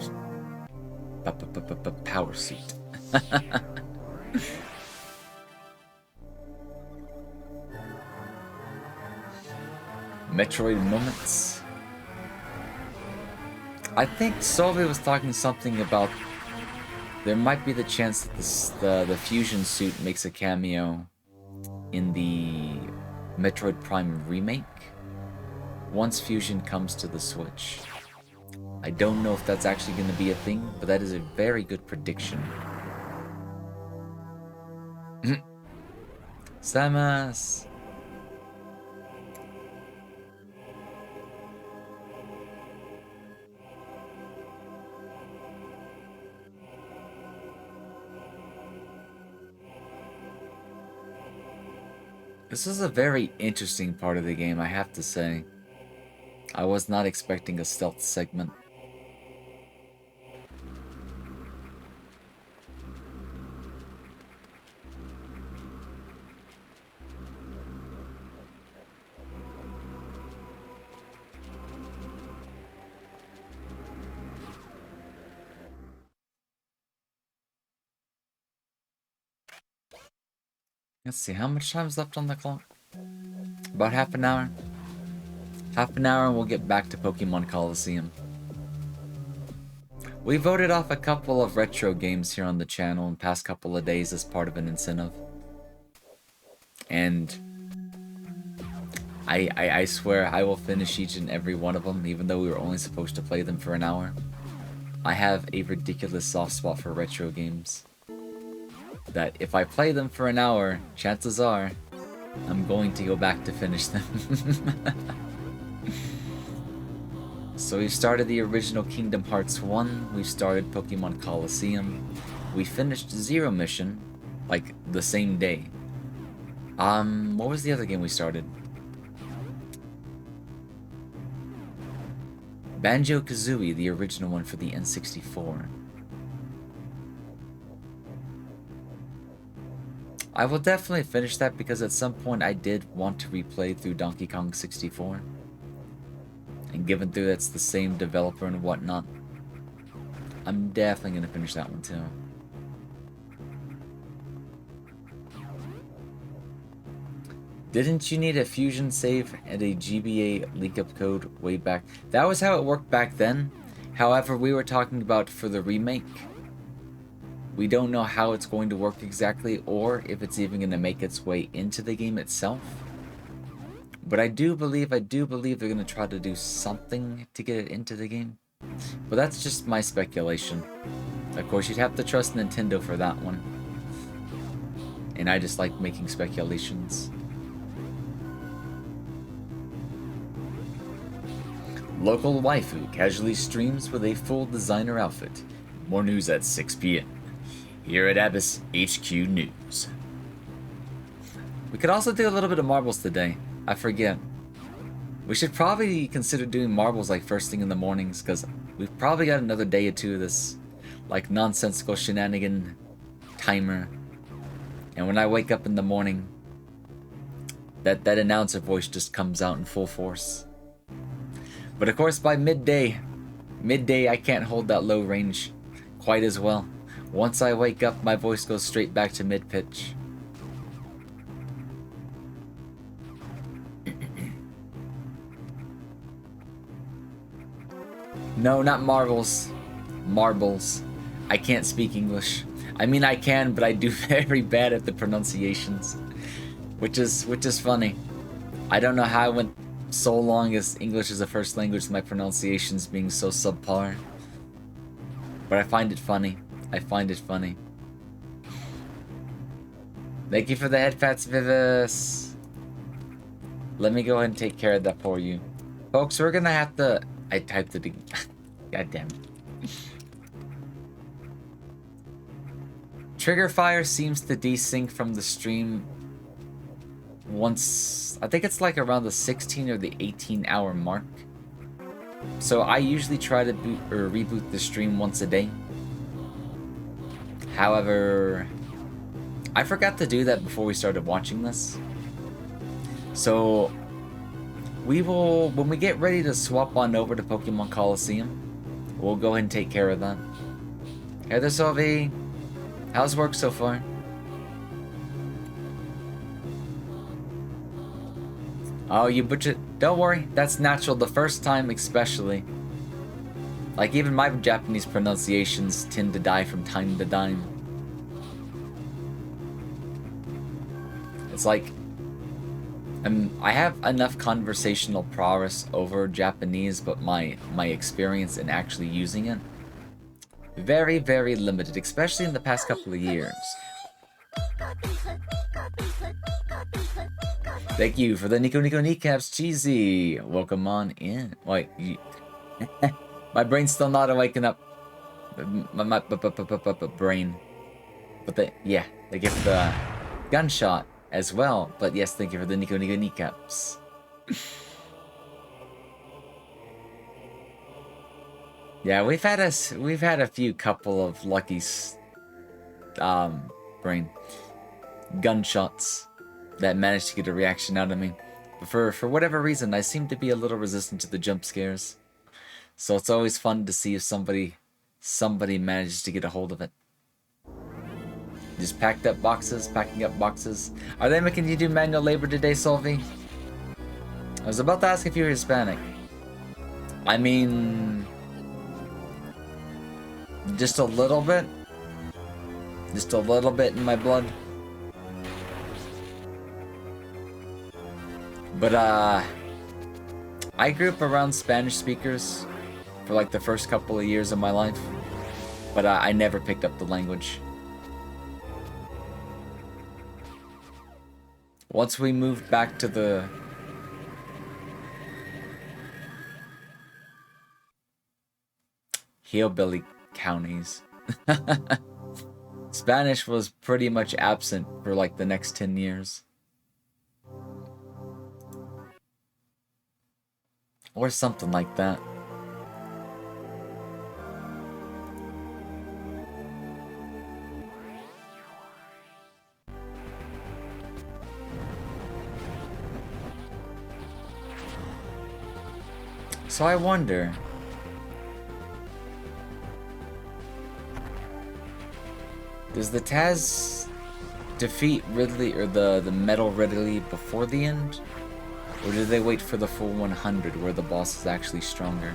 power suit. Metroid moments. I think Solvay was talking something about there might be the chance that the fusion suit makes a cameo in the Metroid Prime remake once Fusion comes to the Switch. I don't know if that's actually going to be a thing, but that is a very good prediction. Samus! This is a very interesting part of the game, I have to say. I was not expecting a stealth segment. Let's see, how much time's left on the clock? About half an hour. Half an hour and we'll get back to Pokemon Coliseum. We voted off a couple of retro games here on the channel in the past couple of days as part of an incentive. And I swear I will finish each and every one of them, even though we were only supposed to play them for an hour. I have a ridiculous soft spot for retro games. That if I play them for an hour, chances are I'm going to go back to finish them. So we started the original Kingdom Hearts 1, we started Pokemon Coliseum, we finished Zero Mission, like, the same day. What was the other game we started? Banjo-Kazooie, the original one for the N64. I will definitely finish that because at some point I did want to replay through Donkey Kong 64. And given through that's the same developer and whatnot, I'm definitely going to finish that one too. Didn't you need a Fusion save and a GBA leak-up code way back? That was how it worked back then. However, we were talking about for the remake. We don't know how it's going to work exactly, or if it's even going to make its way into the game itself. But I do believe they're going to try to do something to get it into the game. But that's just my speculation. Of course, you'd have to trust Nintendo for that one. And I just like making speculations. Local waifu casually streams with a full designer outfit. More news at 6 p.m. here at Abyss HQ News. We could also do a little bit of marbles today. I forget. We should probably consider doing marbles like first thing in the mornings, because we've probably got another day or two of this like nonsensical shenanigan timer. And when I wake up in the morning, that announcer voice just comes out in full force. But of course by midday I can't hold that low range quite as well. Once I wake up, my voice goes straight back to mid-pitch. No, not marbles. Marbles. I can't speak English. I mean, I can, but I do very bad at the pronunciations. Which is funny. I don't know how I went so long as English as a first language with my pronunciations being so subpar. But I find it funny. I find it funny. Thank you for the head pats, Vivis. Let me go ahead and take care of that for you. Folks, we're gonna have to... I typed it again. God damn it. Trigger fire seems to desync from the stream once... I think it's like around the 16 or the 18 hour mark. So I usually try to reboot the stream once a day. However, I forgot to do that before we started watching this. So we will, when we get ready to swap on over to Pokemon Coliseum, we'll go ahead and take care of that. Hey there, Sylvie. How's work so far? Oh, you butchered. Don't worry, that's natural the first time especially. Like, even my Japanese pronunciations tend to die from time to time. It's like, I have enough conversational prowess over Japanese, but my experience in actually using it, very, very limited, especially in the past couple of years. Thank you for the Nico Nico kneecaps, Cheesy. Welcome on in. Wait, my brain's still not waking up. My brain. But yeah, they give the gunshot as well. But yes, thank you for the Nico Nico kneecaps. Yeah, we've had a few couple of lucky brain gunshots that managed to get a reaction out of me. But for whatever reason, I seem to be a little resistant to the jump scares. So it's always fun to see if somebody manages to get a hold of it. Just packing up boxes. Are they making you do manual labor today, Solvi? I was about to ask if you were Hispanic. I mean, just a little bit. Just a little bit in my blood. But, I grew up around Spanish speakers for like the first couple of years of my life. But I never picked up the language. Once we moved back to the... hillbilly counties. Spanish was pretty much absent for like the next 10 years. Or something like that. So I wonder... does the Taz defeat Ridley, or the Metal Ridley, before the end? Or do they wait for the full 100 where the boss is actually stronger?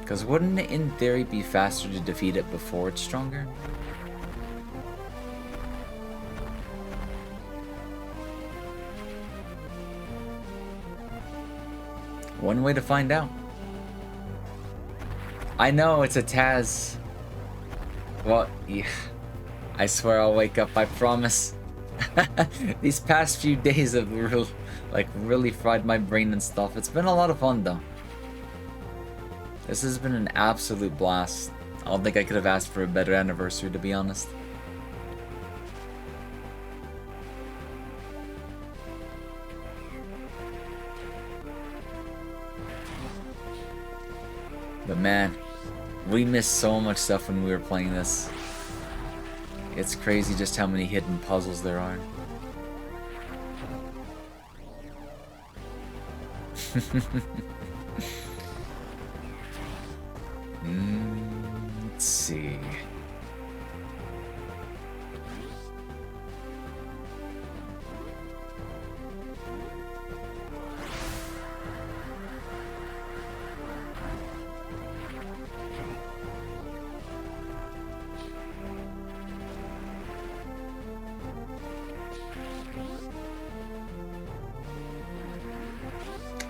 Because wouldn't it in theory be faster to defeat it before it's stronger? One way to find out. I know it's a Taz. Well, yeah. I swear I'll wake up, I promise. These past few days have really fried my brain and stuff. It's been a lot of fun though. This has been an absolute blast. I don't think I could have asked for a better anniversary, to be honest. But man, we missed so much stuff when we were playing this. It's crazy just how many hidden puzzles there are. Let's see.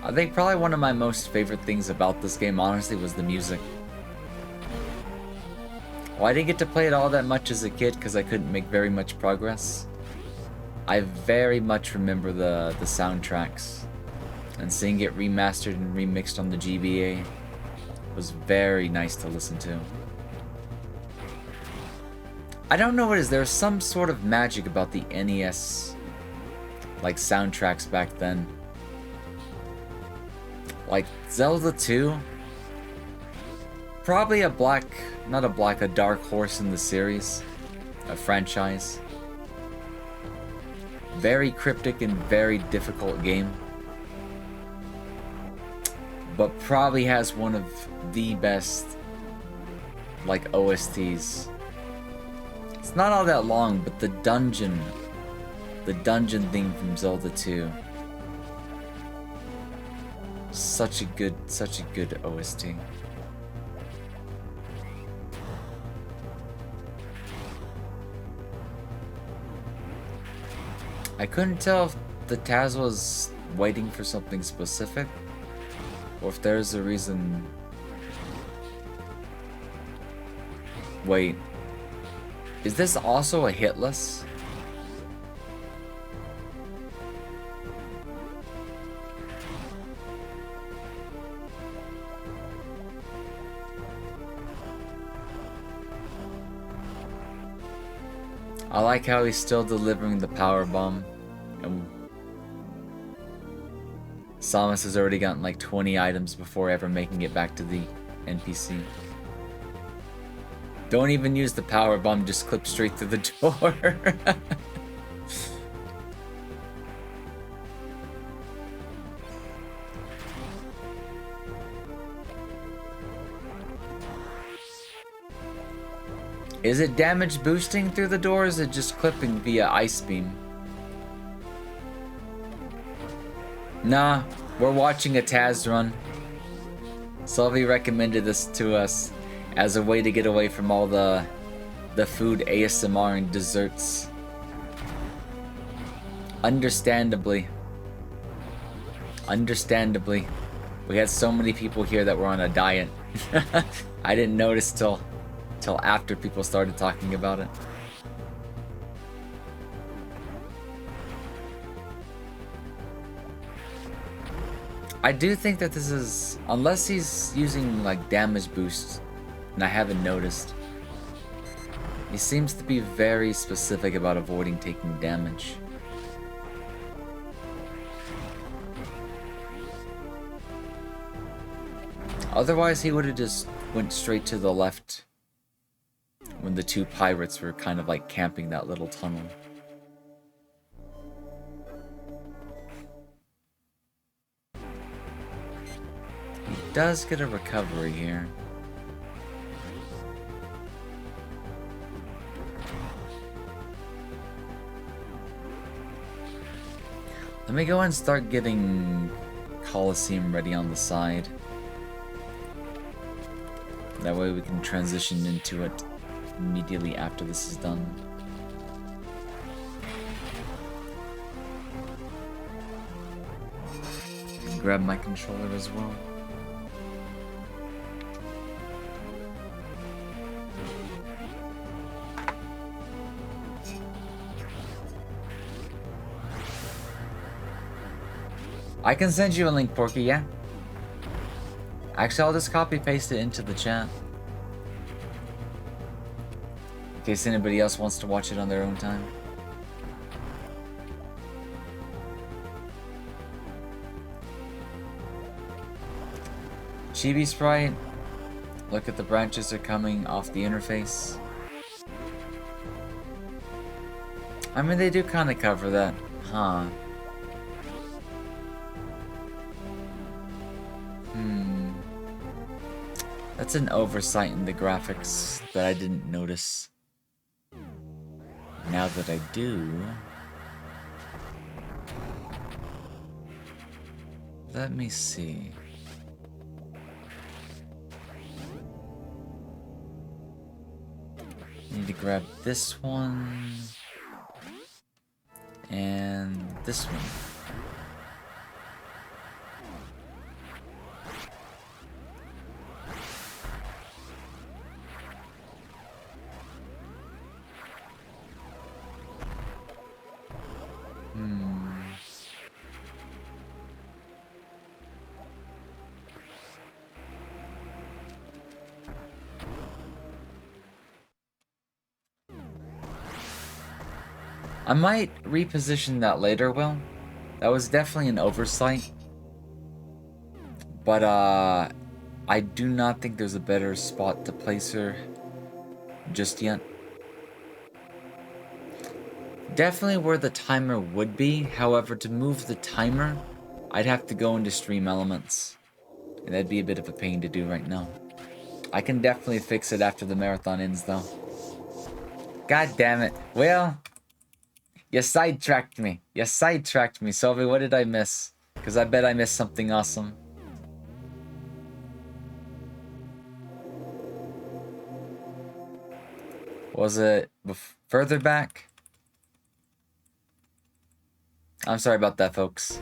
I think probably one of my most favorite things about this game, honestly, was the music. Well, I didn't get to play it all that much as a kid because I couldn't make very much progress. I very much remember the soundtracks, and seeing it remastered and remixed on the GBA was very nice to listen to. I don't know what it is, there's some sort of magic about the NES, like, soundtracks back then. Like, Zelda 2, probably a dark horse in the series, a franchise. Very cryptic and very difficult game, but probably has one of the best, like, OSTs. It's not all that long, but the dungeon theme from Zelda 2. Such a good OST. I couldn't tell if the Taz was waiting for something specific, or if there's a reason. Wait. Is this also a hitless? I like how he's still delivering the power bomb. And Samus has already gotten like 20 items before ever making it back to the NPC. Don't even use the power bomb, just clip straight through the door. Is it damage boosting through the door, or is it just clipping via ice beam? Nah, we're watching a Taz run. Sylvie recommended this to us as a way to get away from all the food ASMR and desserts. Understandably. We had so many people here that were on a diet. I didn't notice till after people started talking about it. I do think that this is, unless he's using like damage boosts, and I haven't noticed, he seems to be very specific about avoiding taking damage. Otherwise, he would have just went straight to the left when the two pirates were kind of like camping that little tunnel. He does get a recovery here. Let me go and start getting Coliseum ready on the side. That way we can transition into it immediately after this is done. Grab my controller as well. I can send you a link, Porky, yeah? Actually, I'll just copy paste it into the chat. In case anybody else wants to watch it on their own time. Chibi Sprite. Look at the branches are coming off the interface. I mean, they do kind of cover that, huh? That's an oversight in the graphics that I didn't notice. Now that I do... Let me see. Need to grab this one. And this one. I might reposition that later, Will. That was definitely an oversight. But, I do not think there's a better spot to place her just yet. Definitely where the timer would be. However, to move the timer, I'd have to go into Stream Elements. And that'd be a bit of a pain to do right now. I can definitely fix it after the marathon ends, though. God damn it. Well, you sidetracked me. You sidetracked me, Sylvie. What did I miss? Because I bet I missed something awesome. Was it further back? I'm sorry about that, folks.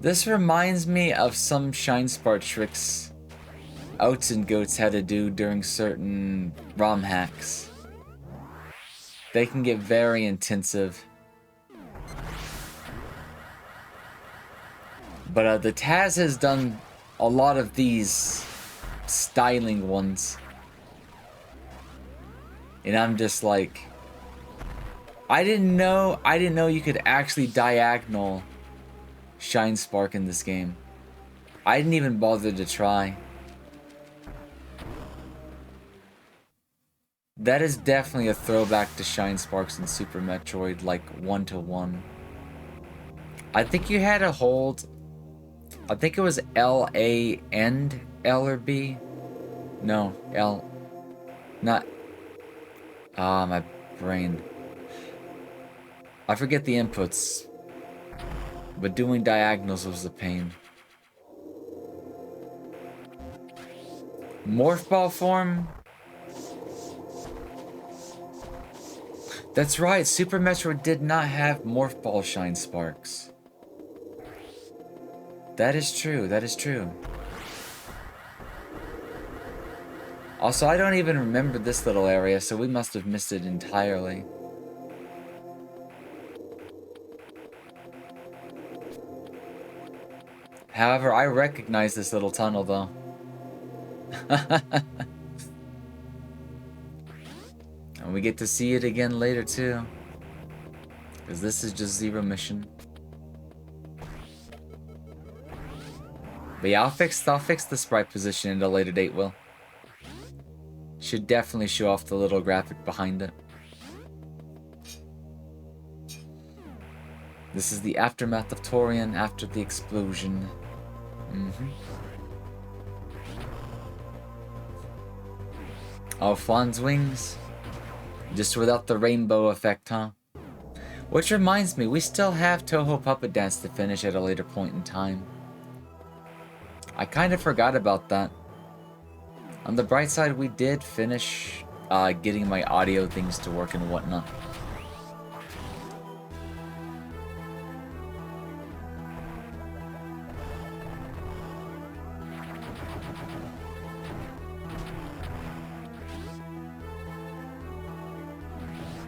This reminds me of some Shine Spark tricks Outs and Goats had to do during certain ROM hacks. They can get very intensive. But the Taz has done a lot of these styling ones. And I'm just like, I didn't know you could actually diagonal Shine Spark in this game. I didn't even bother to try. That is definitely a throwback to Shine Sparks in Super Metroid, like 1-to-1. I think you had to hold, I think it was L-A and L or B. No, L. Not. Ah, my brain. I forget the inputs. But doing diagonals was a pain. Morph ball form? That's right, Super Metroid did not have Morph Ball Shine Sparks. That is true, that is true. Also, I don't even remember this little area, so we must have missed it entirely. However, I recognize this little tunnel, though. And we get to see it again later, too. Because this is just Zero Mission. But yeah, I'll fix the sprite position at a later date, Will. Should definitely show off the little graphic behind it. This is the aftermath of Torian after the explosion. Oh, Fawn's wings? Just without the rainbow effect, huh? Which reminds me, we still have Toho Puppet Dance to finish at a later point in time. I kind of forgot about that. On the bright side, we did finish getting my audio things to work and whatnot.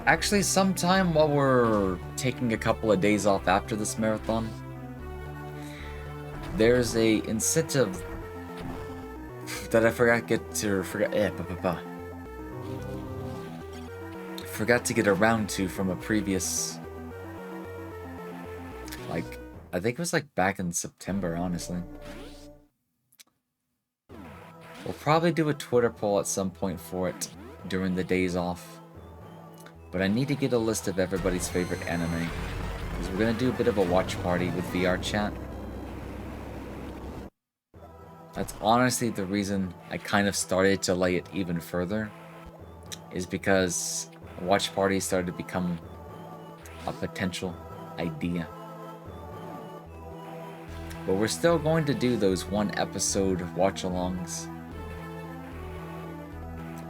Actually, sometime while we're taking a couple of days off after this marathon, there's a incentive that I forgot to get around to from a previous, like, I think it was like back in September, honestly. We'll probably do a Twitter poll at some point for it during the days off. But I need to get a list of everybody's favorite anime, because we're gonna do a bit of a watch party with VR chat. That's honestly the reason I kind of started to lay it even further, is because watch parties started to become a potential idea. But we're still going to do those one episode watch-alongs.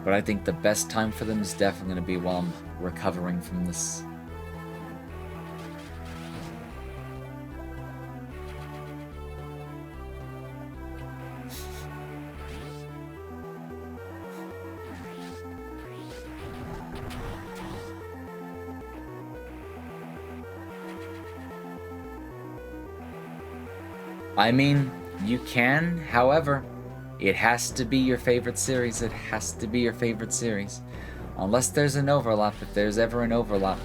But I think the best time for them is definitely going to be while I'm recovering from this. I mean, you can, however, it has to be your favorite series. It has to be your favorite series. Unless there's an overlap, if there's ever an overlap,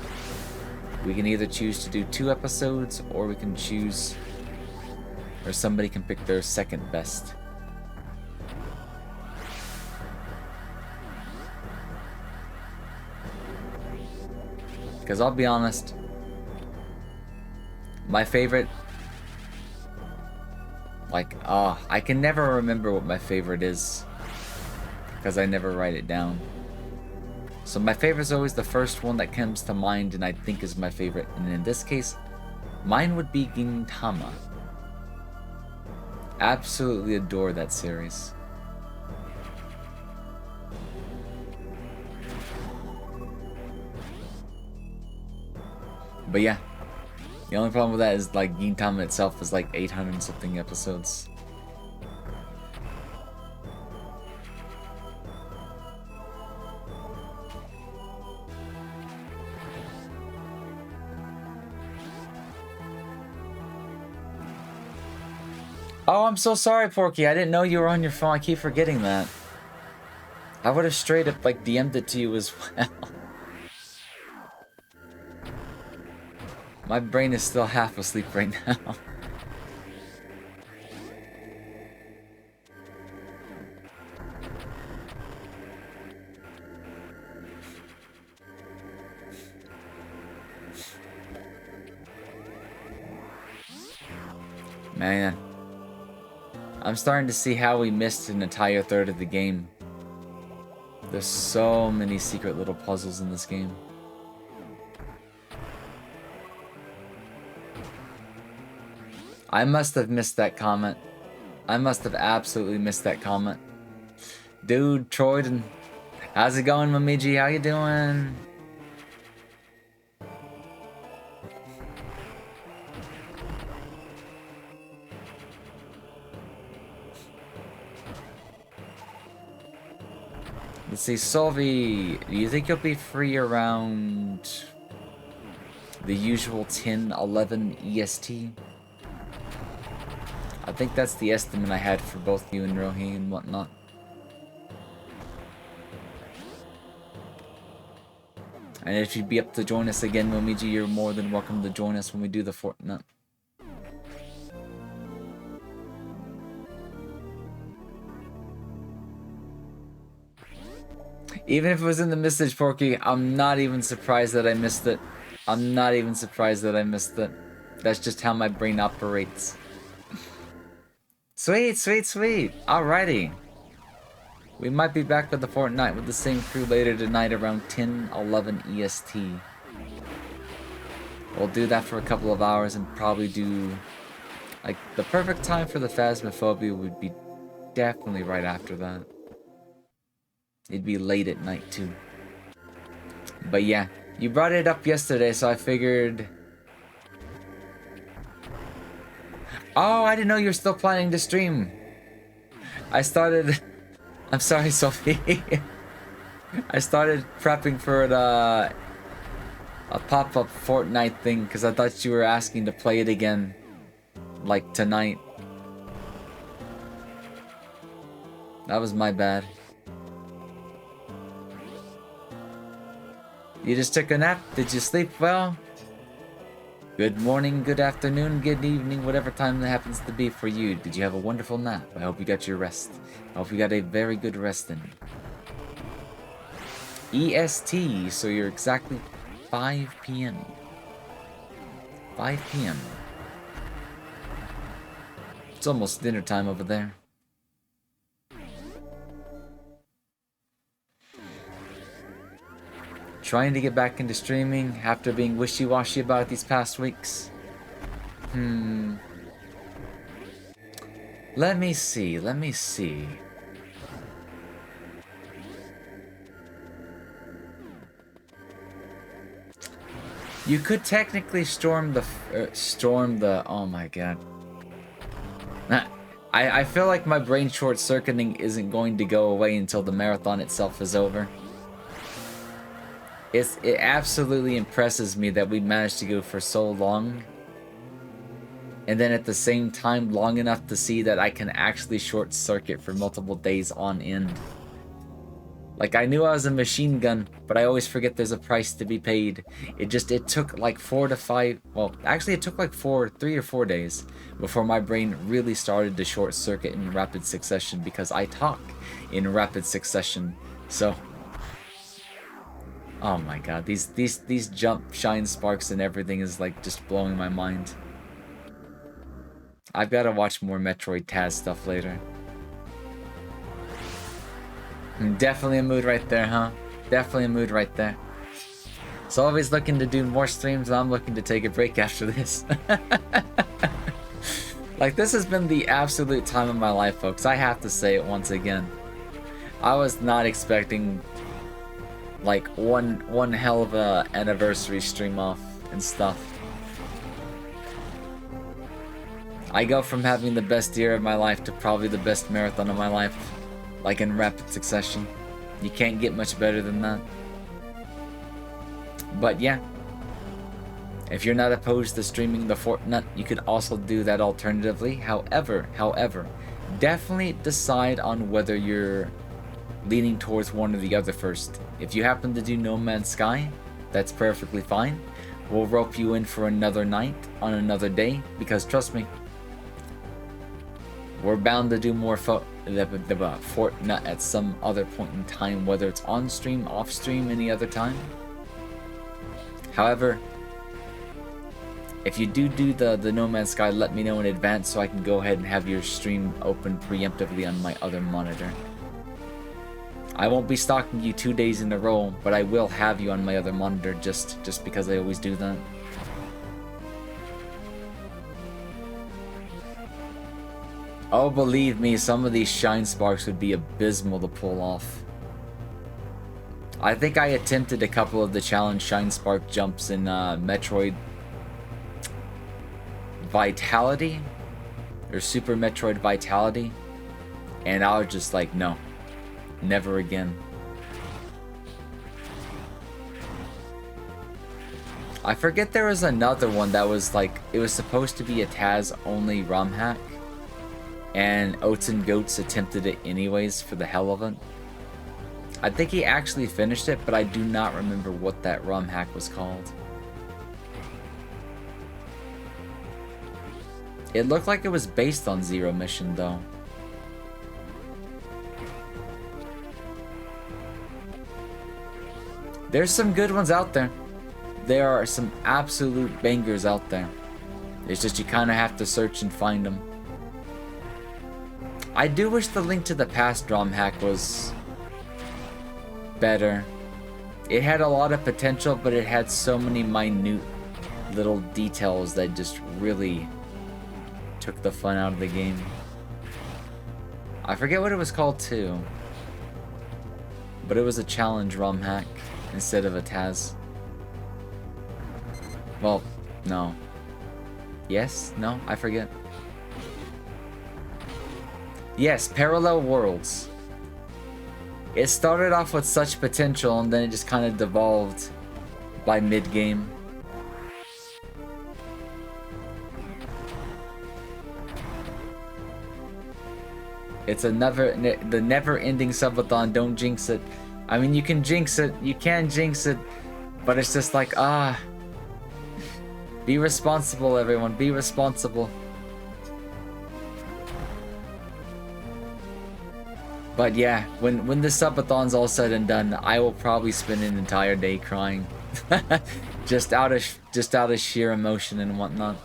we can either choose to do 2 episodes, or we can choose, or somebody can pick their second best. Because I'll be honest, my favorite, like, I can never remember what my favorite is, because I never write it down. So my favorite is always the first one that comes to mind and I think is my favorite. And in this case, mine would be Gintama. Absolutely adore that series. But yeah, the only problem with that is like Gintama itself is like 800 something episodes. Oh, I'm so sorry, Porky. I didn't know you were on your phone. I keep forgetting that. I would have straight up, like, DM'd it to you as well. My brain is still half asleep right now. Man. I'm starting to see how we missed an entire third of the game. There's so many secret little puzzles in this game. I must have missed that comment. I must have absolutely missed that comment. Dude, Troyden, how's it going, Momiji? How you doing? Let's see, Solvi, do you think you'll be free around the usual 10-11 EST? I think that's the estimate I had for both you and Rohi and whatnot. And if you'd be up to join us again, Momiji, you're more than welcome to join us when we do the Fortnite. Even if it was in the message, Porky, I'm not even surprised that I missed it. I'm not even surprised that I missed it. That's just how my brain operates. Sweet, sweet, sweet. Alrighty. We might be back with the Fortnite with the same crew later tonight around 10-11 EST. We'll do that for a couple of hours and probably do... like, the perfect time for the Phasmophobia would be definitely right after that. It'd be late at night, too. But yeah, you brought it up yesterday, so I figured... Oh, I didn't know you were still planning to stream. I started... I'm sorry, Sophie. I started prepping for a pop-up Fortnite thing, because I thought you were asking to play it again. Like, tonight. That was my bad. You just took a nap? Did you sleep well? Good morning, good afternoon, good evening, whatever time that happens to be for you. Did you have a wonderful nap? I hope you got your rest. I hope you got a very good rest in. EST, so you're exactly 5 p.m. 5 p.m. It's almost dinner time over there. Trying to get back into streaming after being wishy-washy about it these past weeks. Let me see, let me see. You could technically storm the, oh my god. I feel like my brain short-circuiting isn't going to go away until the marathon itself is over. It absolutely impresses me that we managed to go for so long and then at the same time long enough to see that I can actually short circuit for multiple days on end. Like, I knew I was a machine gun, but I always forget there's a price to be paid. It took like 4 to 5, well, actually it took like 3 or 4 days before my brain really started to short circuit in rapid succession, because I talk in rapid succession. So, oh my god, these jump, shine, sparks, and everything is like just blowing my mind. I've got to watch more Metroid Taz stuff later. Definitely a mood right there, huh? Definitely a mood right there. So always looking to do more streams, and I'm looking to take a break after this. Like, this has been the absolute time of my life, folks. I have to say it once again. I was not expecting like one hell of a anniversary stream off and stuff. I go from having the best year of my life to probably the best marathon of my life, like in rapid succession. You can't get much better than that. But yeah, if you're not opposed to streaming the Fortnite, you could also do that alternatively. However, definitely decide on whether you're leaning towards one or the other first. If you happen to do No Man's Sky, that's perfectly fine. We'll rope you in for another night on another day, because trust me, we're bound to do more Fortnite at some other point in time, whether it's on stream, off stream, any other time. However, if you do the No Man's Sky, let me know in advance so I can go ahead and have your stream open preemptively on my other monitor. I won't be stalking you 2 days in a row, but I will have you on my other monitor just because I always do that. Oh, believe me, some of these shine sparks would be abysmal to pull off. I think I attempted a couple of the challenge shine spark jumps in Metroid Vitality, or Super Metroid Vitality, and I was just like, no, never again. I forget there was another one that was like, it was supposed to be a Taz only ROM hack, and Oats and Goats attempted it anyways for the hell of it. I think he actually finished it, but I do not remember what that ROM hack was called. It looked like it was based on Zero Mission though. There's some good ones out there. There are some absolute bangers out there. It's just you kind of have to search and find them. I do wish the Link to the Past ROM hack was better. It had a lot of potential, but it had so many minute little details that just really took the fun out of the game. I forget what it was called too, but it was a challenge ROM hack instead of a Taz. Well, no. Yes? No? I forget. Yes, Parallel Worlds. It started off with such potential, and then it just kind of devolved by mid-game. It's the never-ending subathon. Don't jinx it. I mean, you can jinx it. You can jinx it. But it's just like, be responsible, everyone. Be responsible. But yeah, when the subathon's all said and done, I will probably spend an entire day crying, just out of sheer emotion and whatnot.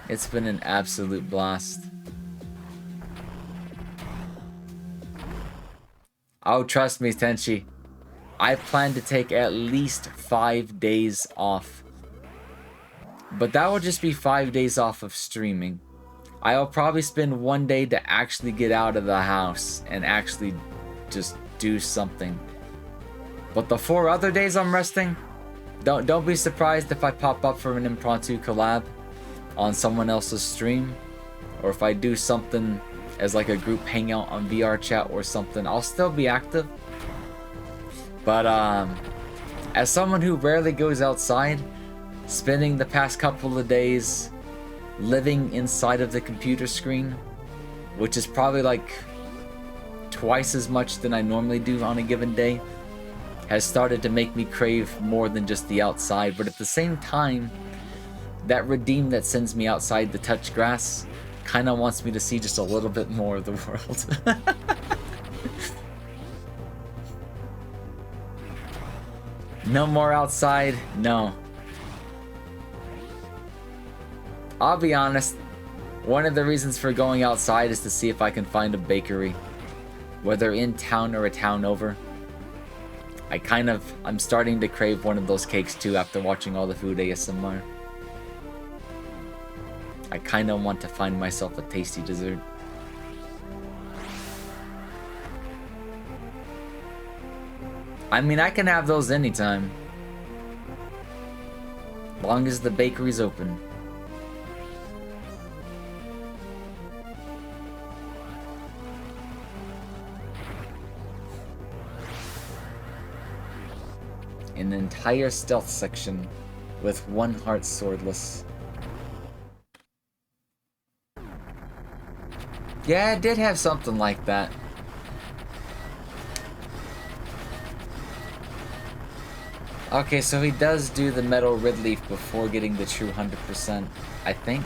It's been an absolute blast. Oh, trust me, Tenchi. I plan to take at least 5 days off, but that will just be 5 days off of streaming. I'll probably spend 1 day to actually get out of the house and actually just do something. But the 4 other days I'm resting, don't be surprised if I pop up for an impromptu collab on someone else's stream, or if I do something as like a group hangout on VR chat or something. I'll still be active. But as someone who rarely goes outside, spending the past couple of days living inside of the computer screen, which is probably like twice as much than I normally do on a given day, has started to make me crave more than just the outside. But at the same time, that redeem that sends me outside to touch grass kind of wants me to see just a little bit more of the world. No more outside, no. I'll be honest, one of the reasons for going outside is to see if I can find a bakery, whether in town or a town over. I'm starting to crave one of those cakes too after watching all the food ASMR. I kind of want to find myself a tasty dessert. I mean, I can have those anytime. Long as the bakery's open. An entire stealth section with one heart swordless. Yeah, it did have something like that. Okay, so he does do the metal red leaf before getting the true 100%, I think.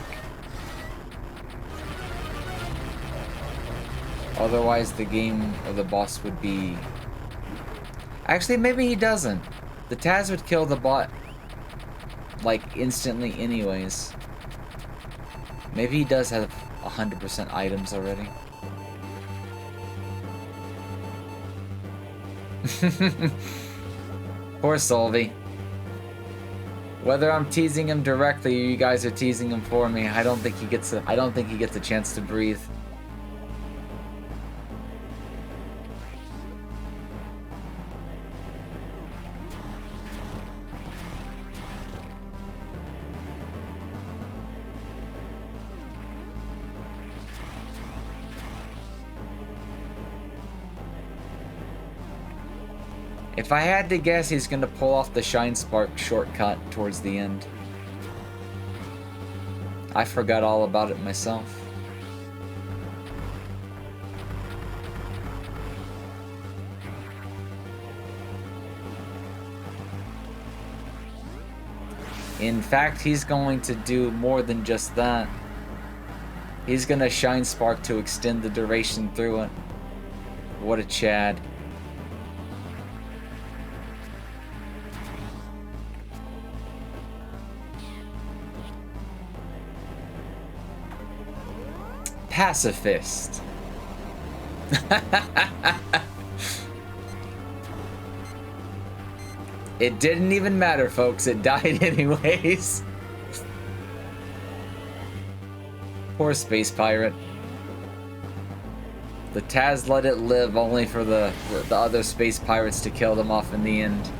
Otherwise, the game or the boss would be... Actually, maybe he doesn't. The Taz would kill the bot, like, instantly anyways. Maybe he does have 100% items already. Poor Solvy. Whether I'm teasing him directly or you guys are teasing him for me, I don't think he gets a chance to breathe. If I had to guess, he's gonna pull off the Shine Spark shortcut towards the end. I forgot all about it myself. In fact, he's going to do more than just that. He's gonna Shine Spark to extend the duration through it. What a Chad. Pacifist. It didn't even matter, folks. It died anyways. Poor space pirate. The Taz let it live only for the other space pirates to kill them off in the end.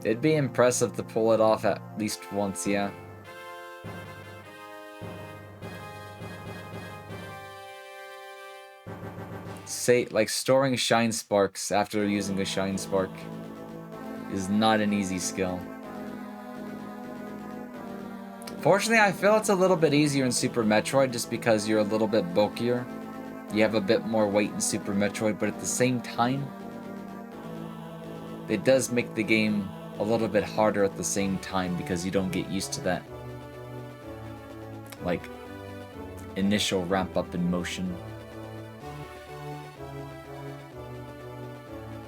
It'd be impressive to pull it off at least once, yeah. Say, like, storing Shine Sparks after using a Shine Spark is not an easy skill. Fortunately, I feel it's a little bit easier in Super Metroid just because you're a little bit bulkier. You have a bit more weight in Super Metroid, but at the same time, it does make the game a little bit harder at the same time because you don't get used to that, like, initial ramp up in motion.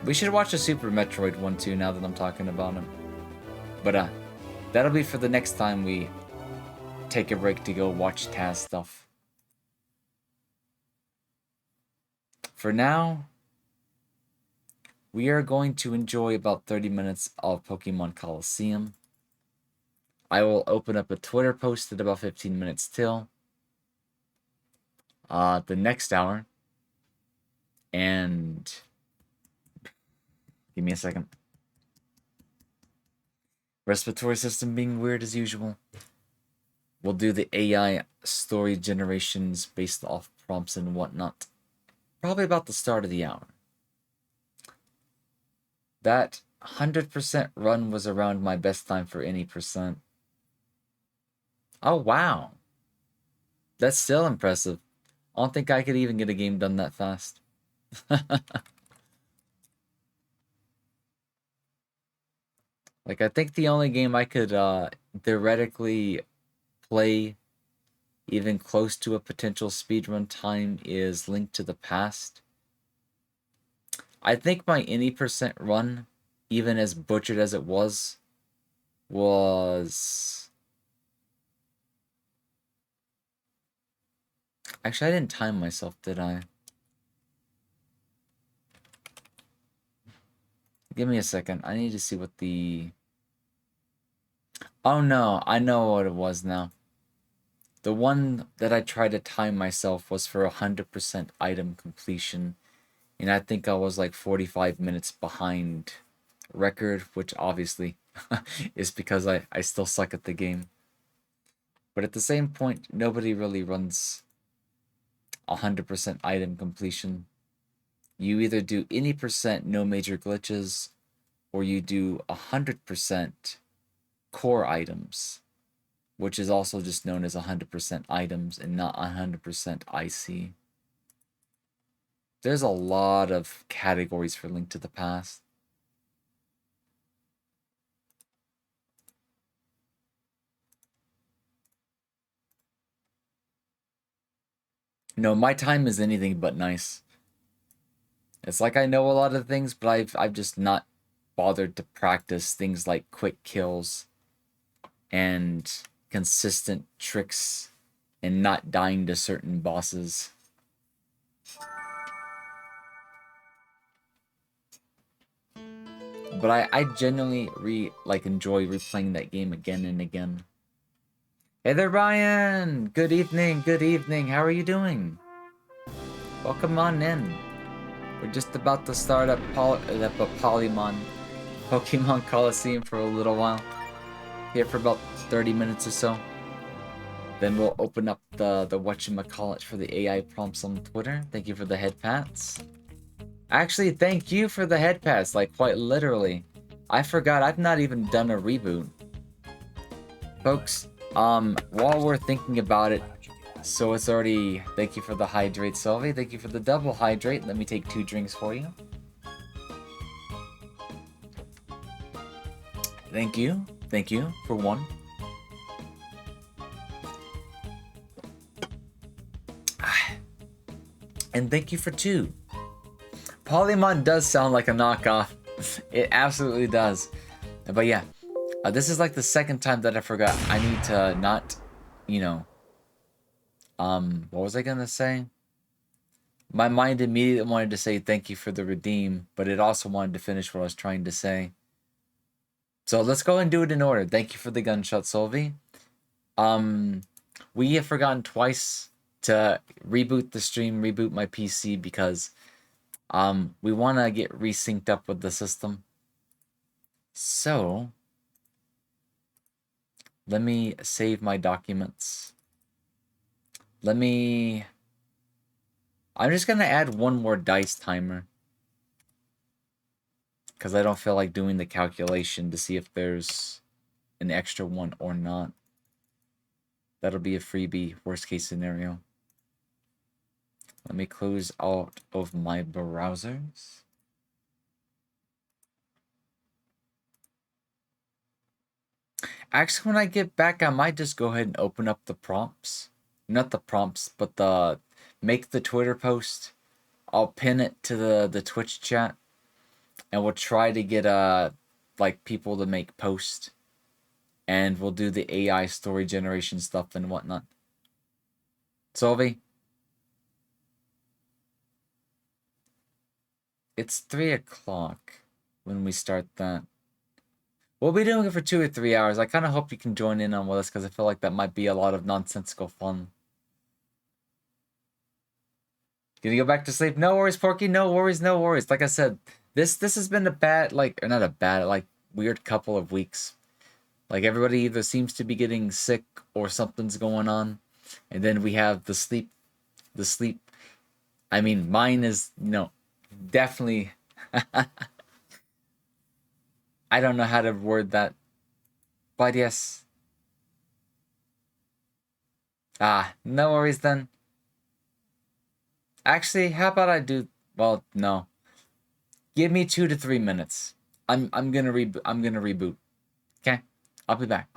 We should watch a Super Metroid one too now that I'm talking about him. But that'll be for the next time we take a break to go watch Taz stuff. For now, we are going to enjoy about 30 minutes of Pokemon Coliseum. I will open up a Twitter post at about 15 minutes till the next hour. And give me a second. Respiratory system being weird as usual. We'll do the AI story generations based off prompts and whatnot. Probably about the start of the hour. That 100% run was around my best time for any percent. Oh, wow. That's still impressive. I don't think I could even get a game done that fast. Like, I think the only game I could theoretically play even close to a potential speedrun time is Link to the Past. I think my any percent run, even as butchered as it was actually, I didn't time myself, did I? Give me a second. I need to see what the... Oh no, I know what it was now. The one that I tried to time myself was for 100% item completion. And I think I was like 45 minutes behind record, which obviously is because I still suck at the game. But at the same point, nobody really runs 100% item completion. You either do any percent no major glitches, or you do 100% core items, which is also just known as 100% items and not 100% IC. There's a lot of categories for Link to the Past. No, my time is anything but nice. It's like I know a lot of things, but I've just not bothered to practice things like quick kills and consistent tricks and not dying to certain bosses. But I genuinely enjoy replaying that game again and again. Hey there, Ryan! Good evening, good evening. How are you doing? Welcome on in. We're just about to start up Pokemon Coliseum for a little while. Here for about 30 minutes or so. Then we'll open up the whatchamacallit for the AI prompts on Twitter. Thank you for the head pats. Actually, thank you for the head pats, like quite literally. I forgot I've not even done a reboot. Folks, while we're thinking about it, so it's already... Thank you for the hydrate, Sylvie. Thank you for the double hydrate. Let me take 2 drinks for you. Thank you. Thank you for 1. And thank you for 2. Polymon does sound like a knockoff. It absolutely does. But yeah, this is like the second time that I forgot. I need to not, you know... what was I gonna say? My mind immediately wanted to say thank you for the redeem, but it also wanted to finish what I was trying to say. So let's go and do it in order. Thank you for the gunshot, Solvi. We have forgotten twice to reboot the stream, reboot my PC, because we want to get resynced up with the system. So let me save my documents. I'm just going to add 1 more dice timer, because I don't feel like doing the calculation to see if there's an extra one or not. That'll be a freebie, worst case scenario. Let me close out of my browsers. Actually, when I get back, I might just go ahead and open up the prompts. Not the prompts, but make the Twitter post. I'll pin it to the Twitch chat, and we'll try to get people to make posts, and we'll do the AI story generation stuff and whatnot. Solvi, it's 3 o'clock when we start that. We'll be doing it for 2 or 3 hours. I kind of hope you can join in on with us, because I feel like that might be a lot of nonsensical fun. Gonna go back to sleep? No worries, Porky. No worries, no worries. Like I said, this has been a bad, or not a bad, weird couple of weeks. Like, everybody either seems to be getting sick or something's going on. And then we have the sleep. I mean, mine is, definitely... I don't know how to word that. But yes. No worries then. Actually, how about I do... Well, no. Give me 2 to 3 minutes. I'm gonna reboot. Okay? I'll be back.